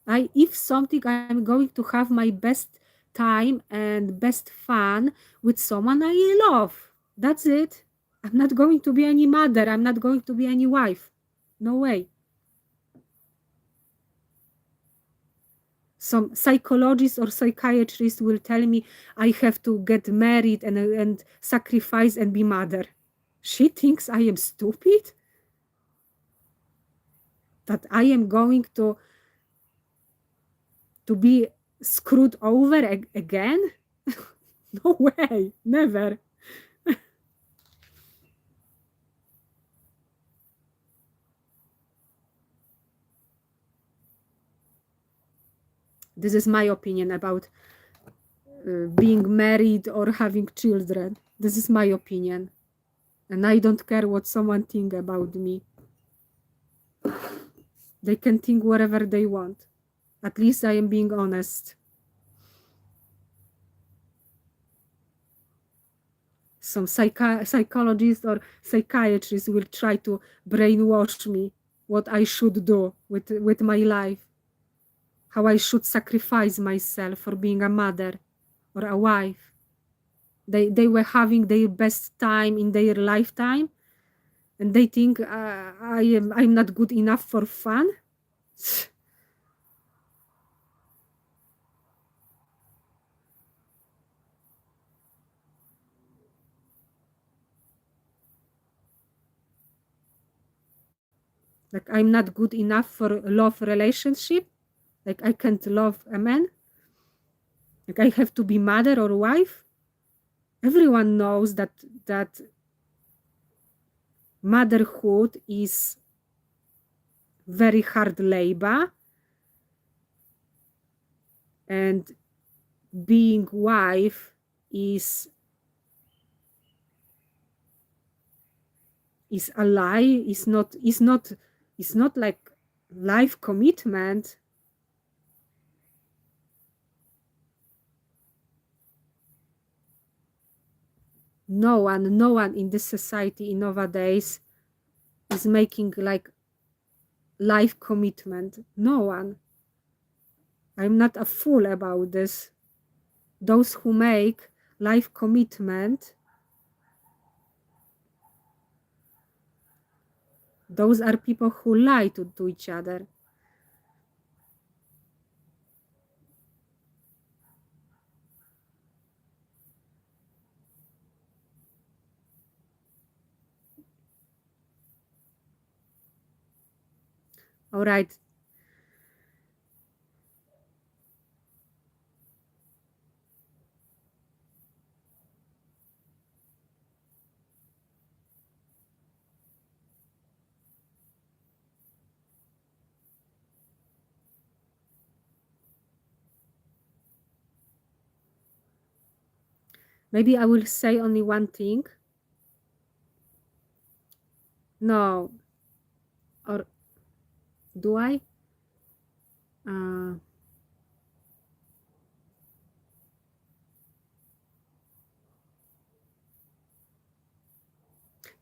If something, I'm going to have my best time and best fun with someone I love. That's it. I'm not going to be any mother. I'm not going to be any wife. No way. Some psychologist or psychiatrist will tell me I have to get married and sacrifice and be mother. She thinks I am stupid? That I am going to be screwed over again? No way, never. This is my opinion about being married or having children. This is my opinion. And I don't care what someone thinks about me. They can think whatever they want. At least I am being honest. Some psychologist or psychiatrist will try to brainwash me what I should do with my life, how I should sacrifice myself for being a mother or a wife. They were having their best time in their lifetime, and they think I'm not good enough for fun. Like, I'm not good enough for a love relationship. Like, I can't love a man. Like, I have to be mother or wife. Everyone knows that motherhood is very hard labor, and being wife is is a lie, is not like life commitment. No one in this society in nowadays is making like life commitment. No one. I'm not a fool about this. Those who make life commitment, those are people who lie to each other. All right. Maybe I will say only one thing. No. Or do I?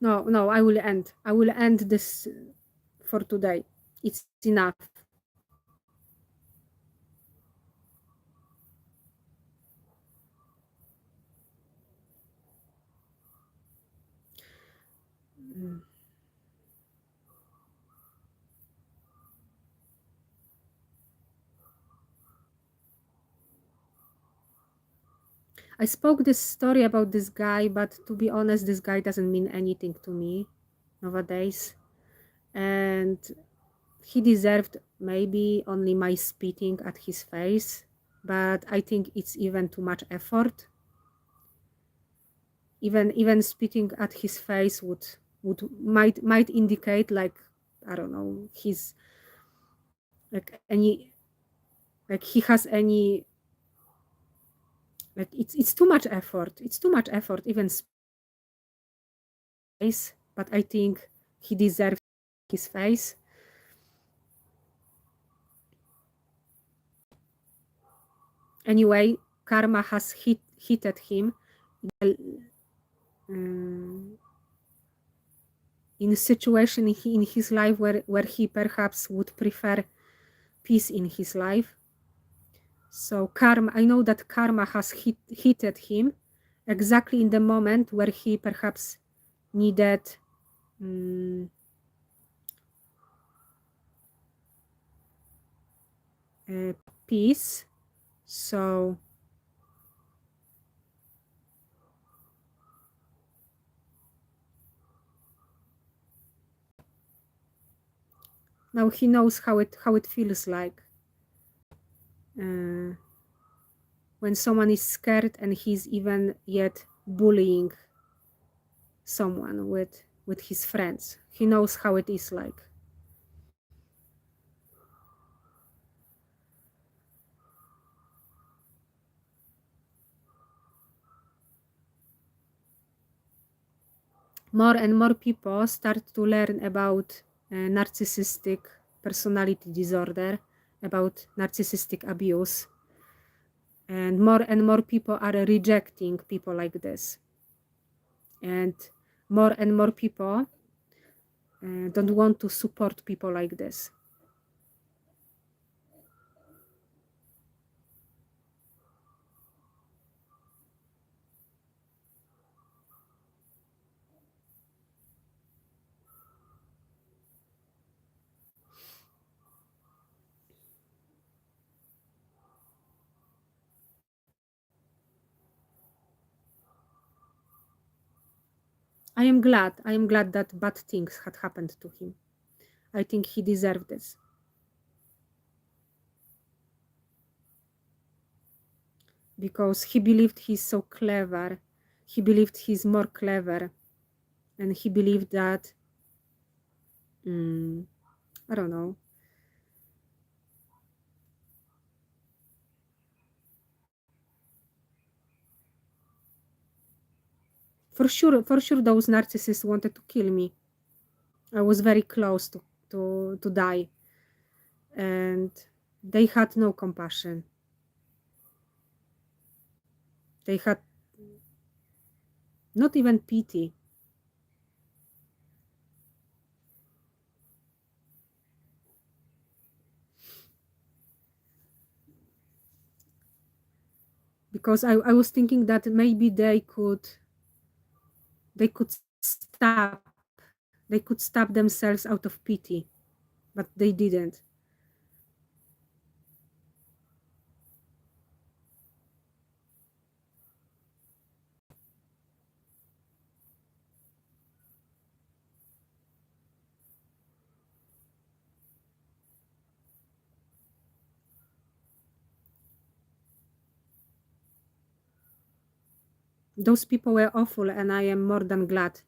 No, I will end. I will end this for today. It's enough. I spoke this story about this guy, but to be honest, this guy doesn't mean anything to me nowadays. And he deserved maybe only my spitting at his face, but I think it's even too much effort. Even spitting at his face might indicate, like, I don't know, he's like he has any, like, it's too much effort. It's too much effort, even space, but I think he deserves his face. Anyway, karma has hit him in a situation in his life where he perhaps would prefer peace in his life. So karma, I know that karma has hit him exactly in the moment where he perhaps needed peace. So now he knows how it feels like when someone is scared and he's even yet bullying someone with his friends. He knows how it is like. More and more people start to learn about narcissistic personality disorder, about narcissistic abuse. And more people are rejecting people like this. And more people don't want to support people like this. I am glad that bad things had happened to him. I think he deserved this. Because he believed he's so clever. He believed he's more clever. And he believed that, I don't know. For sure, those narcissists wanted to kill me. I was very close to die. And they had no compassion. They had not even pity. Because I was thinking that maybe they could stop. They could stop themselves out of pity, but they didn't. Those people were awful, and I am more than glad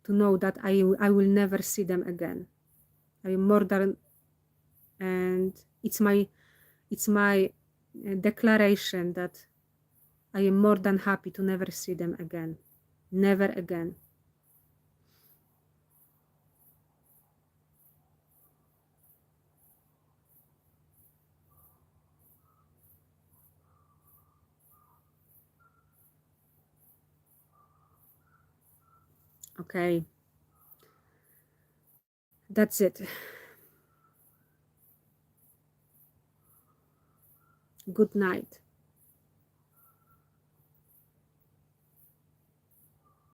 to know that I will never see them again. I am more than, and it's my declaration that I am more than happy to never see them again. Never again. Okay. That's it. Good night.